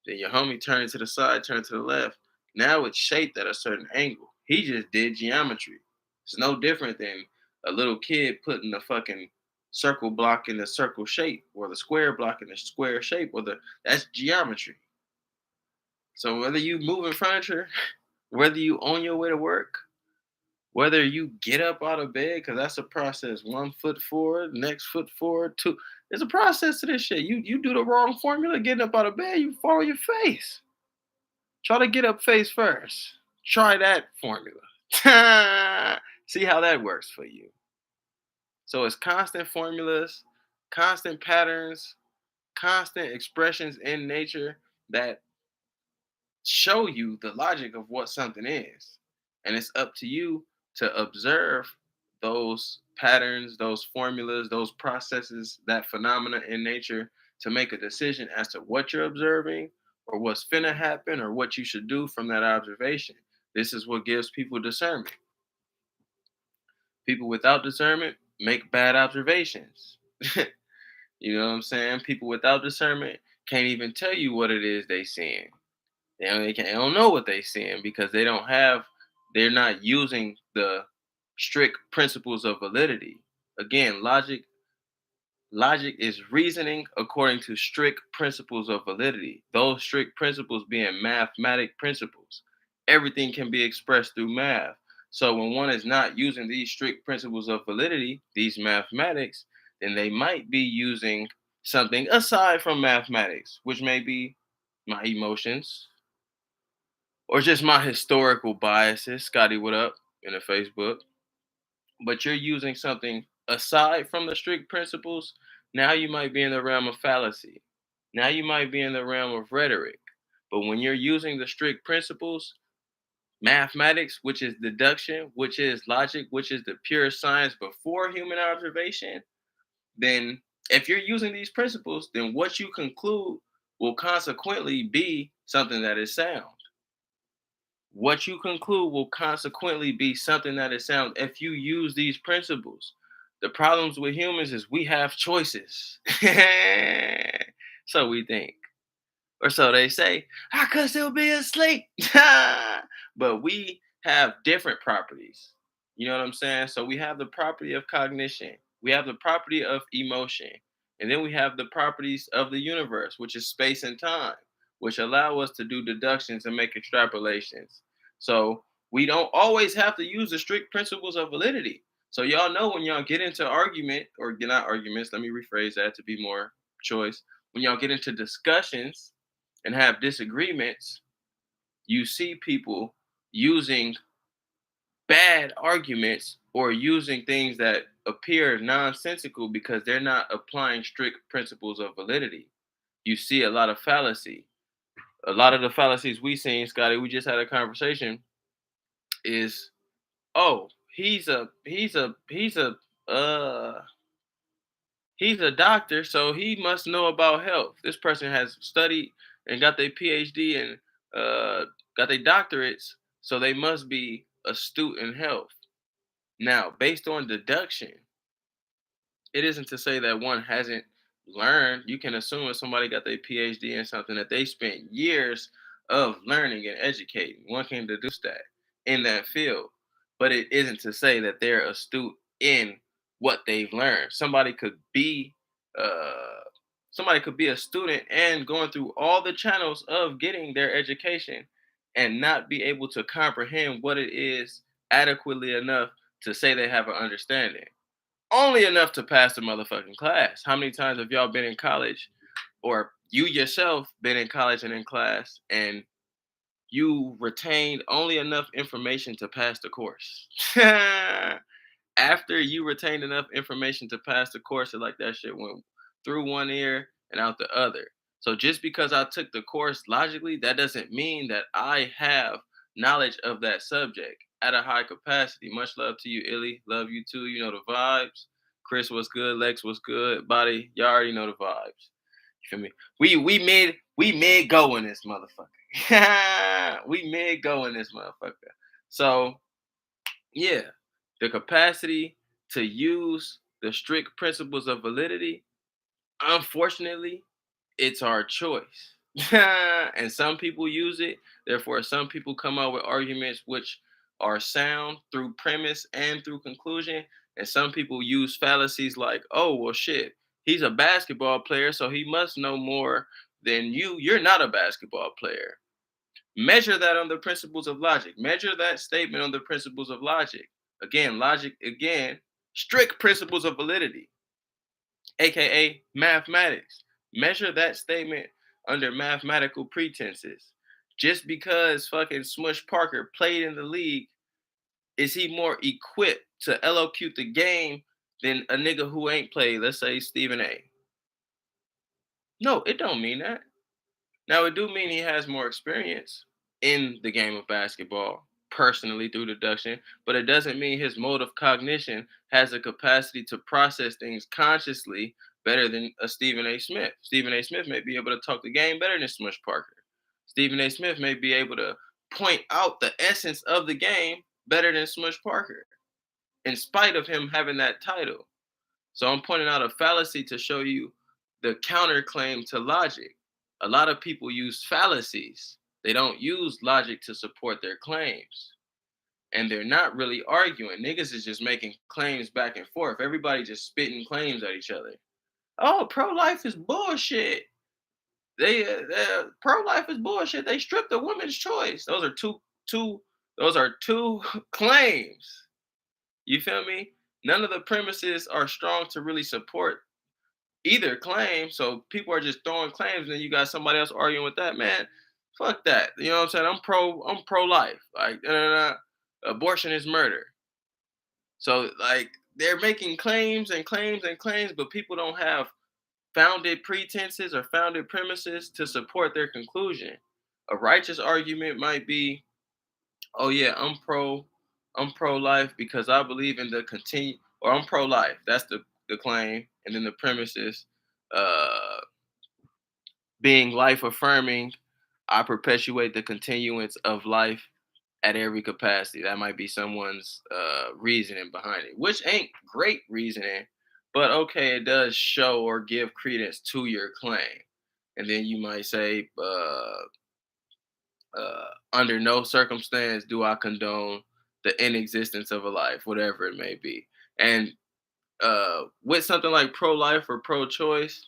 Then your homie turned to the side, turned to the left. Now it's shaped at a certain angle. He just did geometry. It's no different than a little kid putting the fucking circle block in the circle shape, or the square block in the square shape, or the that's geometry. So whether you moving furniture, whether you on your way to work, whether you get up out of bed, because that's a process. 1 foot forward, next foot forward, two. There's a process to this shit. You do the wrong formula, getting up out of bed, you fall on your face. Try to get up face first. Try that formula. See how that works for you. So it's constant formulas, constant patterns, constant expressions in nature that show you the logic of what something is. And it's up to you to observe those patterns, those formulas, those processes, that phenomena in nature to make a decision as to what you're observing or what's finna happen or what you should do from that observation. This is what gives people discernment. People without discernment make bad observations. You know what I'm saying? People without discernment can't even tell you what it is they seeing. They don't know what they seeing because they're not using the strict principles of validity. Again, logic is reasoning according to strict principles of validity. Those strict principles being mathematic principles. Everything can be expressed through math. So when one is not using these strict principles of validity, these mathematics, then they might be using something aside from mathematics, which may be my emotions or just my historical biases. Scotty, what up? In the Facebook. But you're using something aside from the strict principles, now you might be in the realm of fallacy. Now you might be in the realm of rhetoric. But when you're using the strict principles, mathematics, which is deduction, which is logic, which is the pure science before human observation, then if you're using these principles, then what you conclude will consequently be something that is sound. What you conclude will consequently be something that is sound if you use these principles. The problems with humans is we have choices. So we think. Or so they say, I could still be asleep. But we have different properties. You know what I'm saying? So we have the property of cognition, we have the property of emotion, and then we have the properties of the universe, which is space and time, which allow us to do deductions and make extrapolations. So we don't always have to use the strict principles of validity. So y'all know when y'all get into argument or get not arguments, let me rephrase that to be more choice. When y'all get into discussions and have disagreements, you see people using bad arguments or using things that appear nonsensical because they're not applying strict principles of validity. You see a lot of fallacy. A lot of the fallacies we seen, Scotty, we just had a conversation, is oh, uh he's a doctor, so he must know about health. This person has studied and got their PhD and got their doctorates, so they must be astute in health. Now, based on deduction, it isn't to say that one hasn't learned. You can assume if somebody got their PhD in something that they spent years of learning and educating. One can deduce that in that field, but it isn't to say that they're astute in what they've learned. Uh, somebody could be a student and going through all the channels of getting their education and not be able to comprehend what it is adequately enough to say they have an understanding, only enough to pass the motherfucking class. How many times have y'all been in college or you yourself been in college and in class and you retained only enough information to pass the course? After you retained enough information to pass the course, it like that shit went through one ear and out the other. So just because I took the course logically, that doesn't mean that I have knowledge of that subject at a high capacity. Much love to you, Illy. Love you too. You know the vibes. Chris, what's good? Lex, what's good? Body, y'all already know the vibes. You feel me? We mid go in this motherfucker. We mid go in this motherfucker. So yeah, the capacity to use the strict principles of validity, unfortunately, it's our choice. And some people use it. Therefore, some people come out with arguments which are sound through premise and through conclusion. And some people use fallacies like, oh, well, shit, he's a basketball player, so he must know more than you. You're not a basketball player. Measure that on the principles of logic. Measure that statement on the principles of logic. Again, logic, again, strict principles of validity, aka mathematics. Measure that statement under mathematical pretenses. Just because fucking Smush Parker played in the league, is he more equipped to elocute the game than a nigga who ain't played, let's say Stephen A? No, it don't mean that. Now, it do mean he has more experience in the game of basketball, personally through deduction, but it doesn't mean his mode of cognition has the capacity to process things consciously better than a Stephen A. Smith. Stephen A. Smith may be able to talk the game better than Smush Parker. Stephen A. Smith may be able to point out the essence of the game better than Smush Parker, in spite of him having that title. So I'm pointing out a fallacy to show you the counterclaim to logic. A lot of people use fallacies. They don't use logic to support their claims. And they're not really arguing. Niggas is just making claims back and forth. Everybody just spitting claims at each other. Oh, pro-life is bullshit. Pro-life is bullshit. They stripped the woman's choice. Those are two claims. You feel me? None of the premises are strong to really support either claim. So people are just throwing claims, and then you got somebody else arguing with that. Man, fuck that. You know what I'm saying? I'm pro life. Like abortion is murder. So like they're making claims and claims and claims, but people don't have founded pretenses or founded premises to support their conclusion. A righteous argument might be, oh yeah, I'm pro life because I believe in the continue, or I'm pro life. That's the claim. And then the premise is uh being life affirming, I perpetuate the continuance of life at every capacity. That might be someone's reasoning behind it, which ain't great reasoning, but okay, it does show or give credence to your claim. And then you might say, under no circumstance do I condone the inexistence of a life, whatever it may be. And with something like pro life or pro choice,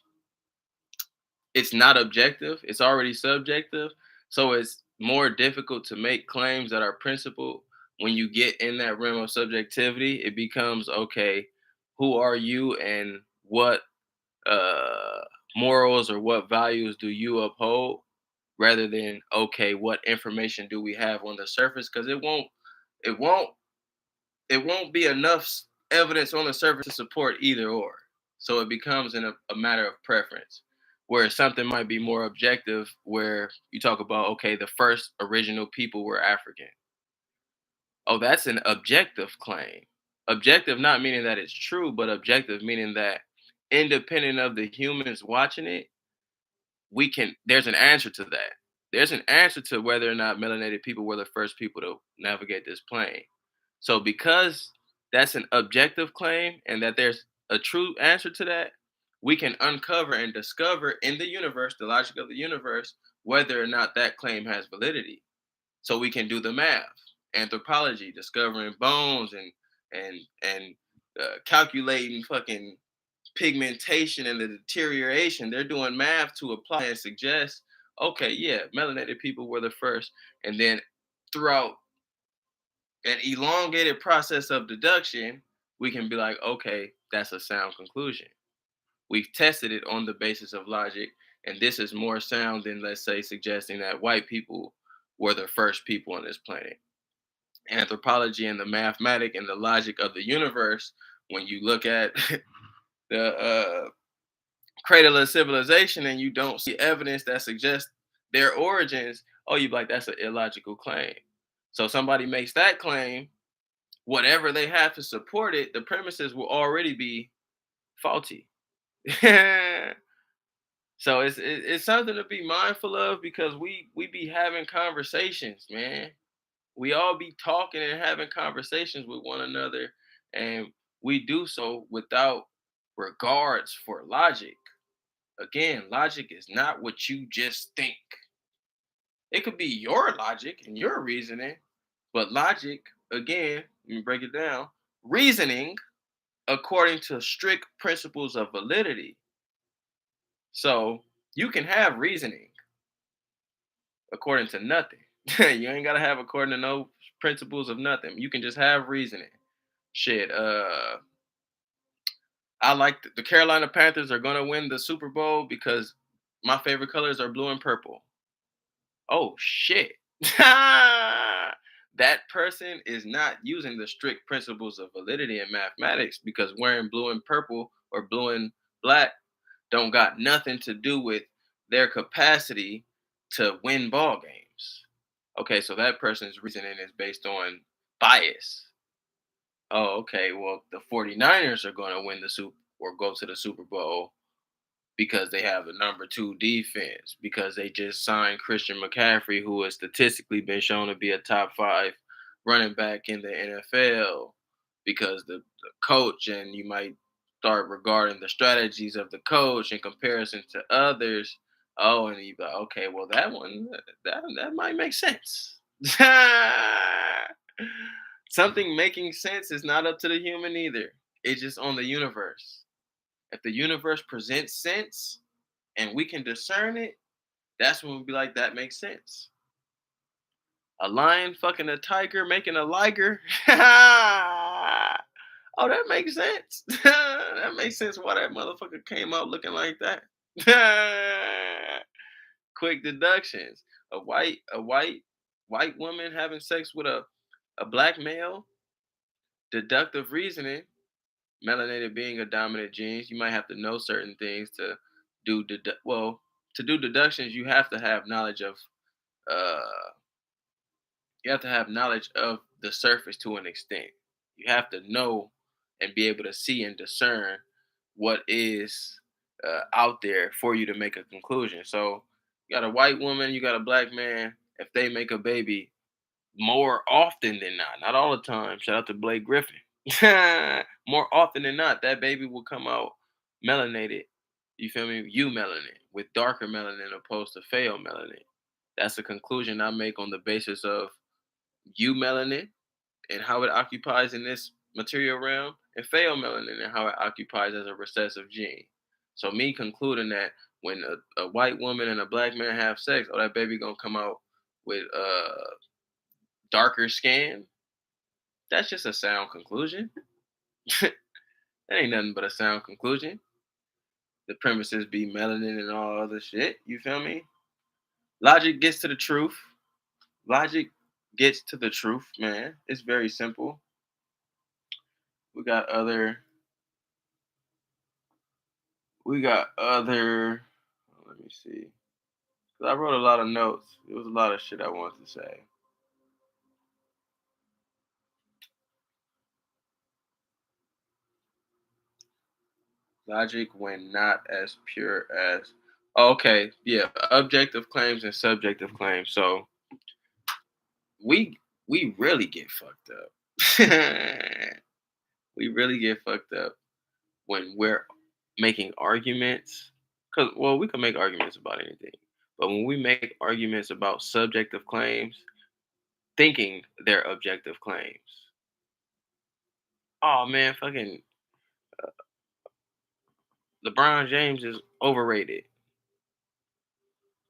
it's not objective, it's already subjective. So it's more difficult to make claims that are principled. When you get in that realm of subjectivity, it becomes okay, who are you and what uh morals or what values do you uphold, rather than okay, what information do we have on the surface, because it won't it won't be enough evidence on the surface to support either or. So it becomes a matter of preference, where something might be more objective, where you talk about, okay, the first original people were African. Oh, that's an objective claim. Objective not meaning that it's true, but objective meaning that independent of the humans watching it, there's an answer to that. There's an answer to whether or not melanated people were the first people to navigate this plane. So because that's an objective claim and that there's a true answer to that, we can uncover and discover in the universe, the logic of the universe, whether or not that claim has validity. So we can do the math, anthropology, discovering bones and calculating fucking pigmentation and the deterioration. They're doing math to apply and suggest, okay, yeah, melanated people were the first. And then throughout an elongated process of deduction, we can be like, okay, that's a sound conclusion. We've tested it on the basis of logic, and this is more sound than, let's say, suggesting that white people were the first people on this planet. Anthropology and the mathematic and the logic of the universe, when you look at the cradle of civilization and you don't see evidence that suggests their origins, oh, you be like, that's an illogical claim. So somebody makes that claim, whatever they have to support it, the premises will already be faulty. So it's something to be mindful of, because we be having conversations, man. We all be talking and having conversations with one another, and we do so without regards for logic. Again, logic is not what you just think. It could be your logic and your reasoning, but logic, again, let me break it down. Reasoning according to strict principles of validity. So you can have reasoning according to nothing. You ain't gotta have according to no principles of nothing. You can just have reasoning. Shit. I like the Carolina Panthers are gonna win the Super Bowl because my favorite colors are blue and purple. Oh shit. That person is not using the strict principles of validity in mathematics, because wearing blue and purple or blue and black don't got nothing to do with their capacity to win ball games. Okay, so that person's reasoning is based on bias. Oh, okay, well, the 49ers are going to win the Super or go to the Super Bowl. because they have the number two defense, because they just signed Christian McCaffrey, who has statistically been shown to be a top five running back in the NFL, because the coach, and you might start regarding the strategies of the coach in comparison to others. Oh, and you be like, okay, well that one that might make sense. Something making sense is not up to the human either. It's just on the universe. If the universe presents sense and we can discern it, that's when we'll be like, that makes sense. A lion fucking a tiger making a liger. Oh, that makes sense. That makes sense why that motherfucker came out looking like that. Quick deductions. A white woman having sex with a black male, deductive reasoning, melanated being a dominant genes, you might have to know certain things to well, to do deductions. Uh you have to have knowledge of the surface to an extent. You have to know and be able to see and discern what is out there for you to make a conclusion. So you got a white woman, you got a black man. If they make a baby, more often than not all the time. Shout out to Blake Griffin. More often than not, that baby will come out melanated. You feel me? You melanin with darker melanin opposed to pale melanin. That's a conclusion I make on the basis of you melanin and how it occupies in this material realm, and pale melanin and how it occupies as a recessive gene. So me concluding that when a white woman and a black man have sex, oh, that baby gonna come out with darker skin. That's just a sound conclusion. That ain't nothing but a sound conclusion. The premises be melanin and all other shit. You feel me? Logic gets to the truth. Logic gets to the truth, man. It's very simple. We got other. We got other. Let me see. 'Cause I wrote a lot of notes. It was a lot of shit I wanted to say. Logic when not as pure as. Okay, yeah, objective claims and subjective claims. So we really get fucked up. We really get fucked up when we're making arguments. Cause well, we can make arguments about anything, but when we make arguments about subjective claims, thinking they're objective claims. Oh man, fucking LeBron James is overrated.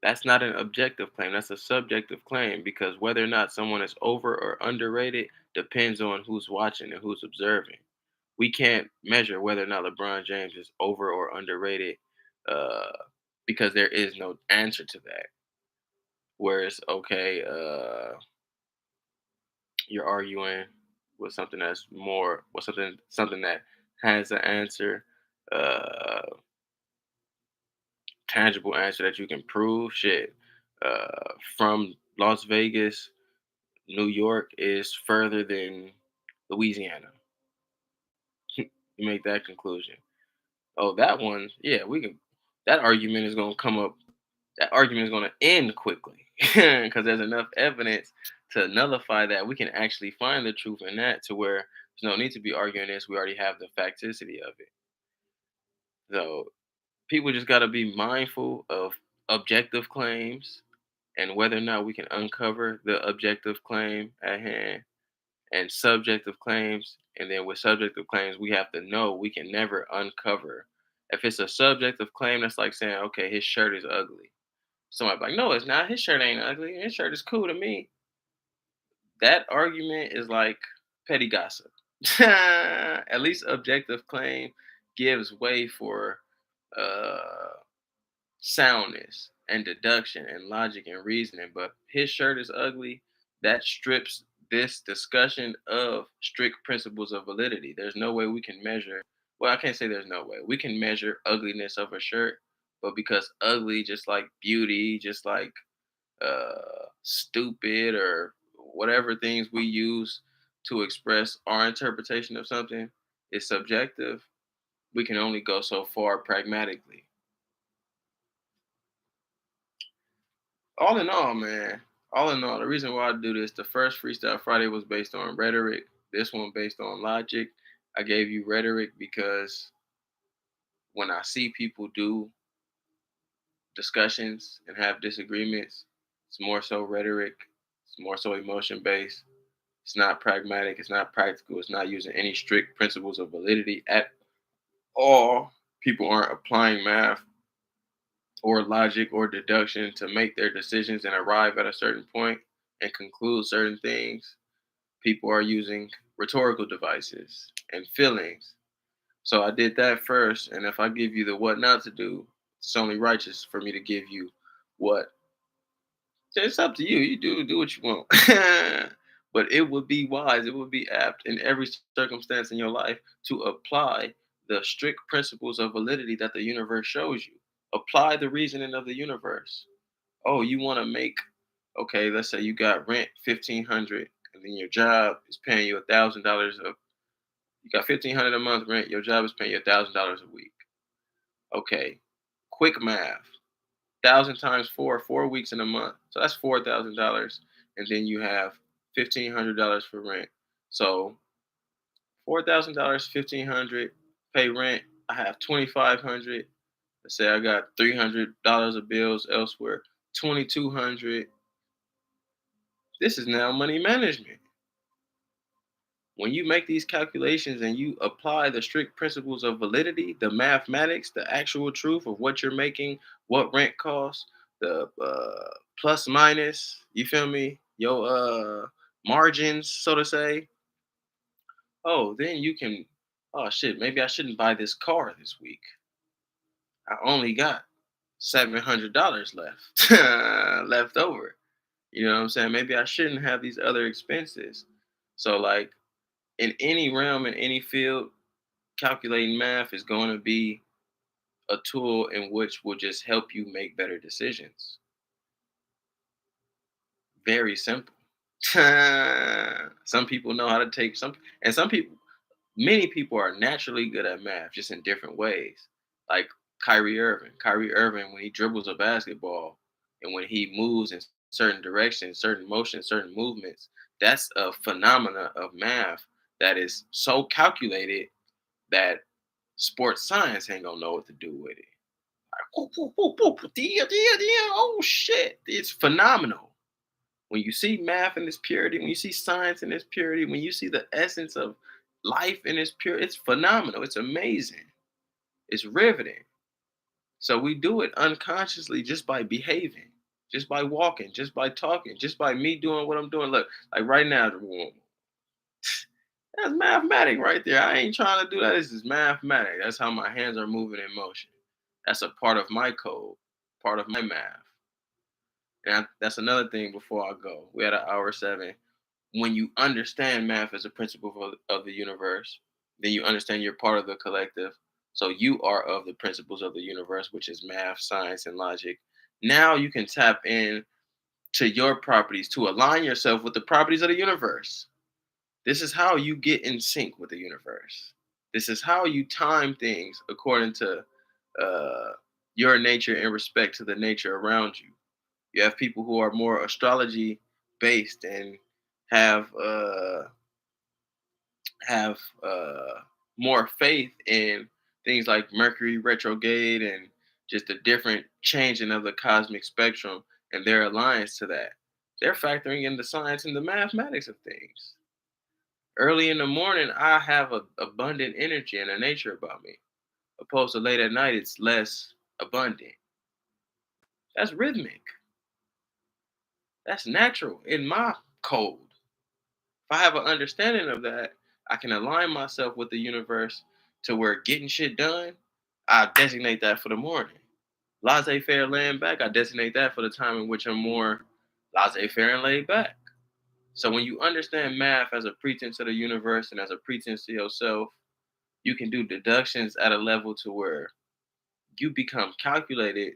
That's not an objective claim. That's a subjective claim because whether or not someone is over or underrated depends on who's watching and who's observing. We can't measure whether or not LeBron James is over or underrated uh, because there is no answer to that. Whereas, okay, you're arguing with something that's more, with something that has an answer, uh, tangible answer that you can prove. Shit, from Las Vegas, New York is further than Louisiana. You make that conclusion. Oh, that one, yeah, we can. That argument is gonna come up. That argument is gonna end quickly because there's enough evidence to nullify that. We can actually find the truth in that to where there's no need to be arguing this. We already have the facticity of it. So people just got to be mindful of objective claims and whether or not we can uncover the objective claim at hand and subjective claims. And then with subjective claims, we have to know we can never uncover. If it's a subjective claim, that's like saying, okay, his shirt is ugly. Somebody be like, no, it's not. His shirt ain't ugly. His shirt is cool to me. That argument is like petty gossip. At least objective claim gives way for uh, soundness and deduction and logic and reasoning. But his shirt is ugly. That strips this discussion of strict principles of validity. There's no way we can measure. Well, I can't say there's no way we can measure ugliness of a shirt, but because ugly, just like beauty, just like stupid or whatever things we use to express our interpretation of something is subjective. We can only go so far pragmatically. All in all, man. All in all, the reason why I do this, the first Freestyle Friday was based on rhetoric. This one based on logic. I gave you rhetoric because when I see people do discussions and have disagreements, it's more so rhetoric. It's more so emotion based. It's not pragmatic. It's not practical. It's not using any strict principles of validity at all. People aren't applying math or logic or deduction to make their decisions and arrive at a certain point and conclude certain things. People are using rhetorical devices and feelings. So I did that first. And if I give you the what not to do, it's only righteous for me to give you what. It's up to you. You do what you want. But it would be wise, it would be apt in every circumstance in your life to apply the strict principles of validity that the universe shows you. Apply the reasoning of the universe. Oh, you want to make, okay, let's say you got rent 1,500 and then your job is paying you $1,000 a, you got 1,500 a month rent, your job is paying you $1,000 a week. Okay, quick math. 1,000 times 4 weeks in a month. So that's $4,000. And then you have $1,500 for rent. So $4,000, 1,500, pay rent. I have 2,500. Let's say I got $300 of bills elsewhere. 2,200. This is now money management. When you make these calculations and you apply the strict principles of validity, the mathematics, the actual truth of what you're making, what rent costs, the plus minus, you feel me? Your margins, so to say. Oh, then you can, oh shit, maybe I shouldn't buy this car this week. I only got $700 left, left over. You know what I'm saying? Maybe I shouldn't have these other expenses. So, like, in any realm, in any field, calculating math is going to be a tool in which will just help you make better decisions. Very simple. Some people know how to take some, and some people, many people are naturally good at math, just in different ways. Like Kyrie Irving. Kyrie Irving, when he dribbles a basketball and when he moves in certain directions, certain motions, certain movements, that's a phenomena of math that is so calculated that sports science ain't gonna know what to do with it. Like, whoop, whoop, whoop, whoop, oh shit, it's phenomenal. When you see math in its purity, when you see science in its purity, when you see the essence of life in its purity, it's phenomenal. It's amazing. It's riveting. So we do it unconsciously just by behaving, just by walking, just by talking, just by me doing what I'm doing. Look, like right now, that's mathematic right there. I ain't trying to do that. This is mathematic. That's how my hands are moving in motion. That's a part of my code, part of my math. And that's another thing before I go. We had an hour seven. When you understand math as a principle of the universe, then you understand you're part of the collective. So you are of the principles of the universe, which is math, science, and logic. Now you can tap in to your properties to align yourself with the properties of the universe. This is how you get in sync with the universe. This is how you time things according to uh, your nature in respect to the nature around you. You have people who are more astrology based and have have more faith in things like Mercury retrograde and just the different changing of the cosmic spectrum and their alliance to that. They're factoring in the science and the mathematics of things. Early in the morning, I have a abundant energy and a nature about me. Opposed to late at night, it's less abundant. That's rhythmic. That's natural in my code. If I have an understanding of that, I can align myself with the universe to where getting shit done, I designate that for the morning. Laissez faire, laying back, I designate that for the time in which I'm more laissez faire and laid back. So when you understand math as a pretense to the universe and as a pretense to yourself, you can do deductions at a level to where you become calculated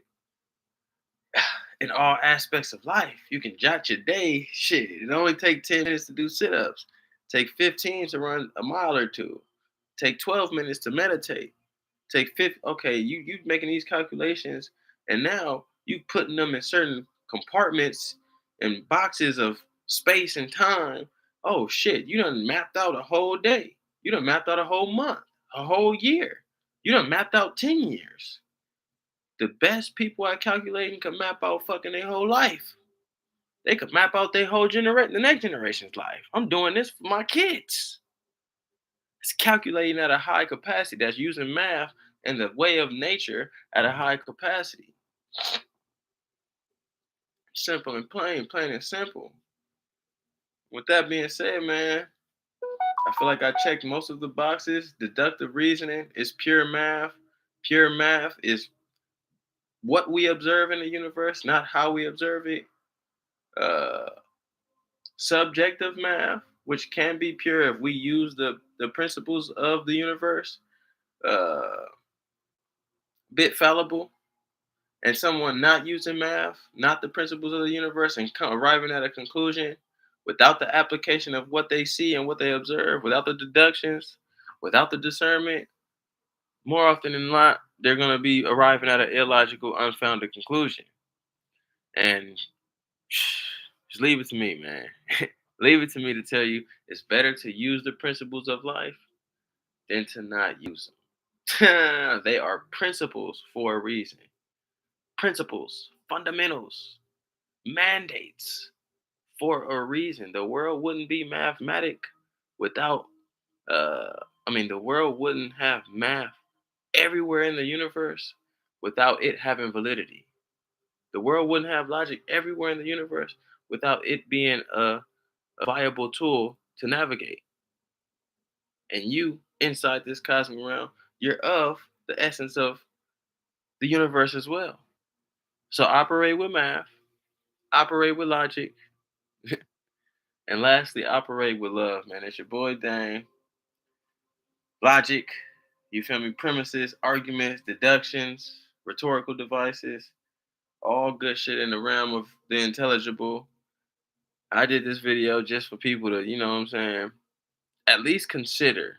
in all aspects of life. You can jot your day. Shit, it only take 10 minutes to do sit-ups. Take 15 to run a mile or two. Take 12 minutes to meditate. Take 50. Okay, you making these calculations, and now you putting them in certain compartments and boxes of space and time. Oh shit, you done mapped out a whole day. You done mapped out a whole month, a whole year. You done mapped out 10 years. The best people at calculating can map out fucking their whole life. They could map out their whole generation, the next generation's life. I'm doing this for my kids. It's calculating at a high capacity. That's using math and the way of nature at a high capacity. Simple and plain and simple. With that being said, man, I feel like I checked most of the boxes. Deductive reasoning is pure math. Pure math is what we observe in the universe, not how we observe it. Uh, Subjective math, which can be pure if we use the principles of the universe. Uh, Bit fallible, and someone not using math, not the principles of the universe, and arriving at a conclusion without the application of what they see and what they observe, without the deductions, without the discernment, more often than not, they're going to be arriving at an illogical, unfounded conclusion. And just leave it to me, man. Leave it to me to tell you it's better to use the principles of life than to not use them. They are principles for a reason. Principles, fundamentals, mandates for a reason. The world wouldn't be mathematic without, uh, the world wouldn't have math everywhere in the universe without it having validity. The world wouldn't have logic everywhere in the universe without it being a viable tool to navigate. And you, inside this cosmic realm, you're of the essence of the universe as well. So operate with math, operate with logic, and lastly, operate with love, man. It's your boy Dane. Logic, you feel me? Premises, arguments, deductions, rhetorical devices, all good shit in the realm of the intelligible. I did this video just for people to, what I'm saying, at least consider,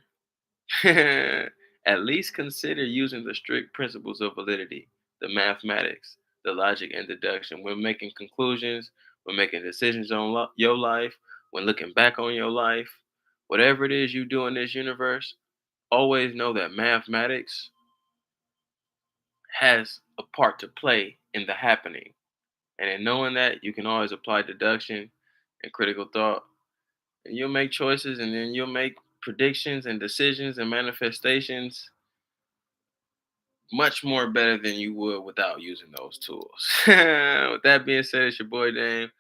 at least consider using the strict principles of validity, the mathematics, the logic, and deduction when making conclusions, when making decisions on your life, when looking back on your life. Whatever it is you do in this universe, always know that mathematics has a part to play in the happening. And in knowing that, you can always apply deduction and critical thought. And you'll make choices and then you'll make predictions and decisions and manifestations much more better than you would without using those tools. With that being said, it's your boy Dame.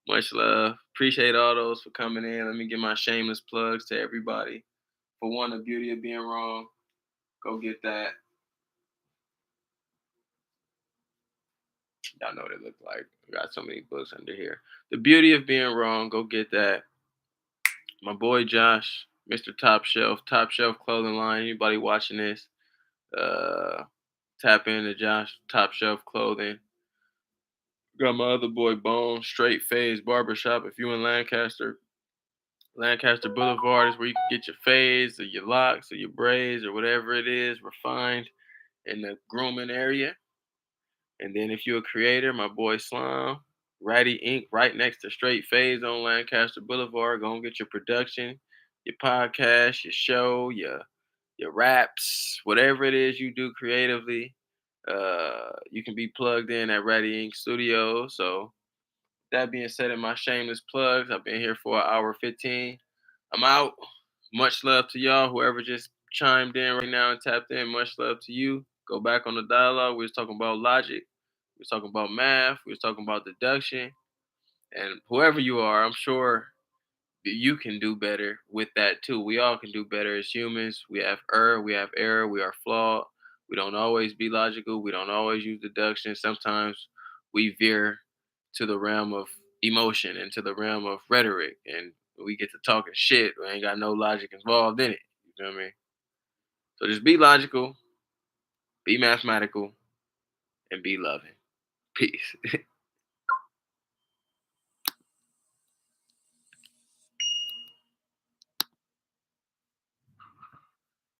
Much love. Appreciate all those for coming in. Let me give my shameless plugs to everybody. For one, the beauty of being wrong. Go get that. Y'all know what it look like. I got so many books under here. The beauty of being wrong. Go get that. My boy Josh, Mr. Top Shelf clothing line. Anybody watching this? Uh, Tap into Josh Top Shelf clothing. Got my other boy Bone, Straight Phase Barbershop. If you in Lancaster, Lancaster Boulevard is where you can get your fades or your locks or your braids or whatever it is refined in the grooming area. And then if you're a creator, my boy Slime, Ratty Inc. right next to Straight Phase on Lancaster Boulevard. Go and get your production, your podcast, your show, your raps, whatever it is you do creatively. You can be plugged in at Ratty Inc. Studio. So that being said, in my shameless plugs, I've been here for an hour 15. I'm out. Much love to y'all. Whoever just chimed in right now and tapped in, much love to you. Go back on the dialogue. We was talking about logic. We was talking about math. We was talking about deduction. And whoever you are, I'm sure you can do better with that too. We all can do better as humans. We have error, we are flawed. We don't always be logical. We don't always use deduction. Sometimes we veer to the realm of emotion and to the realm of rhetoric, and we get to talking shit. We ain't got no logic involved in it. You feel me? So just be logical, be mathematical, and be loving. Peace.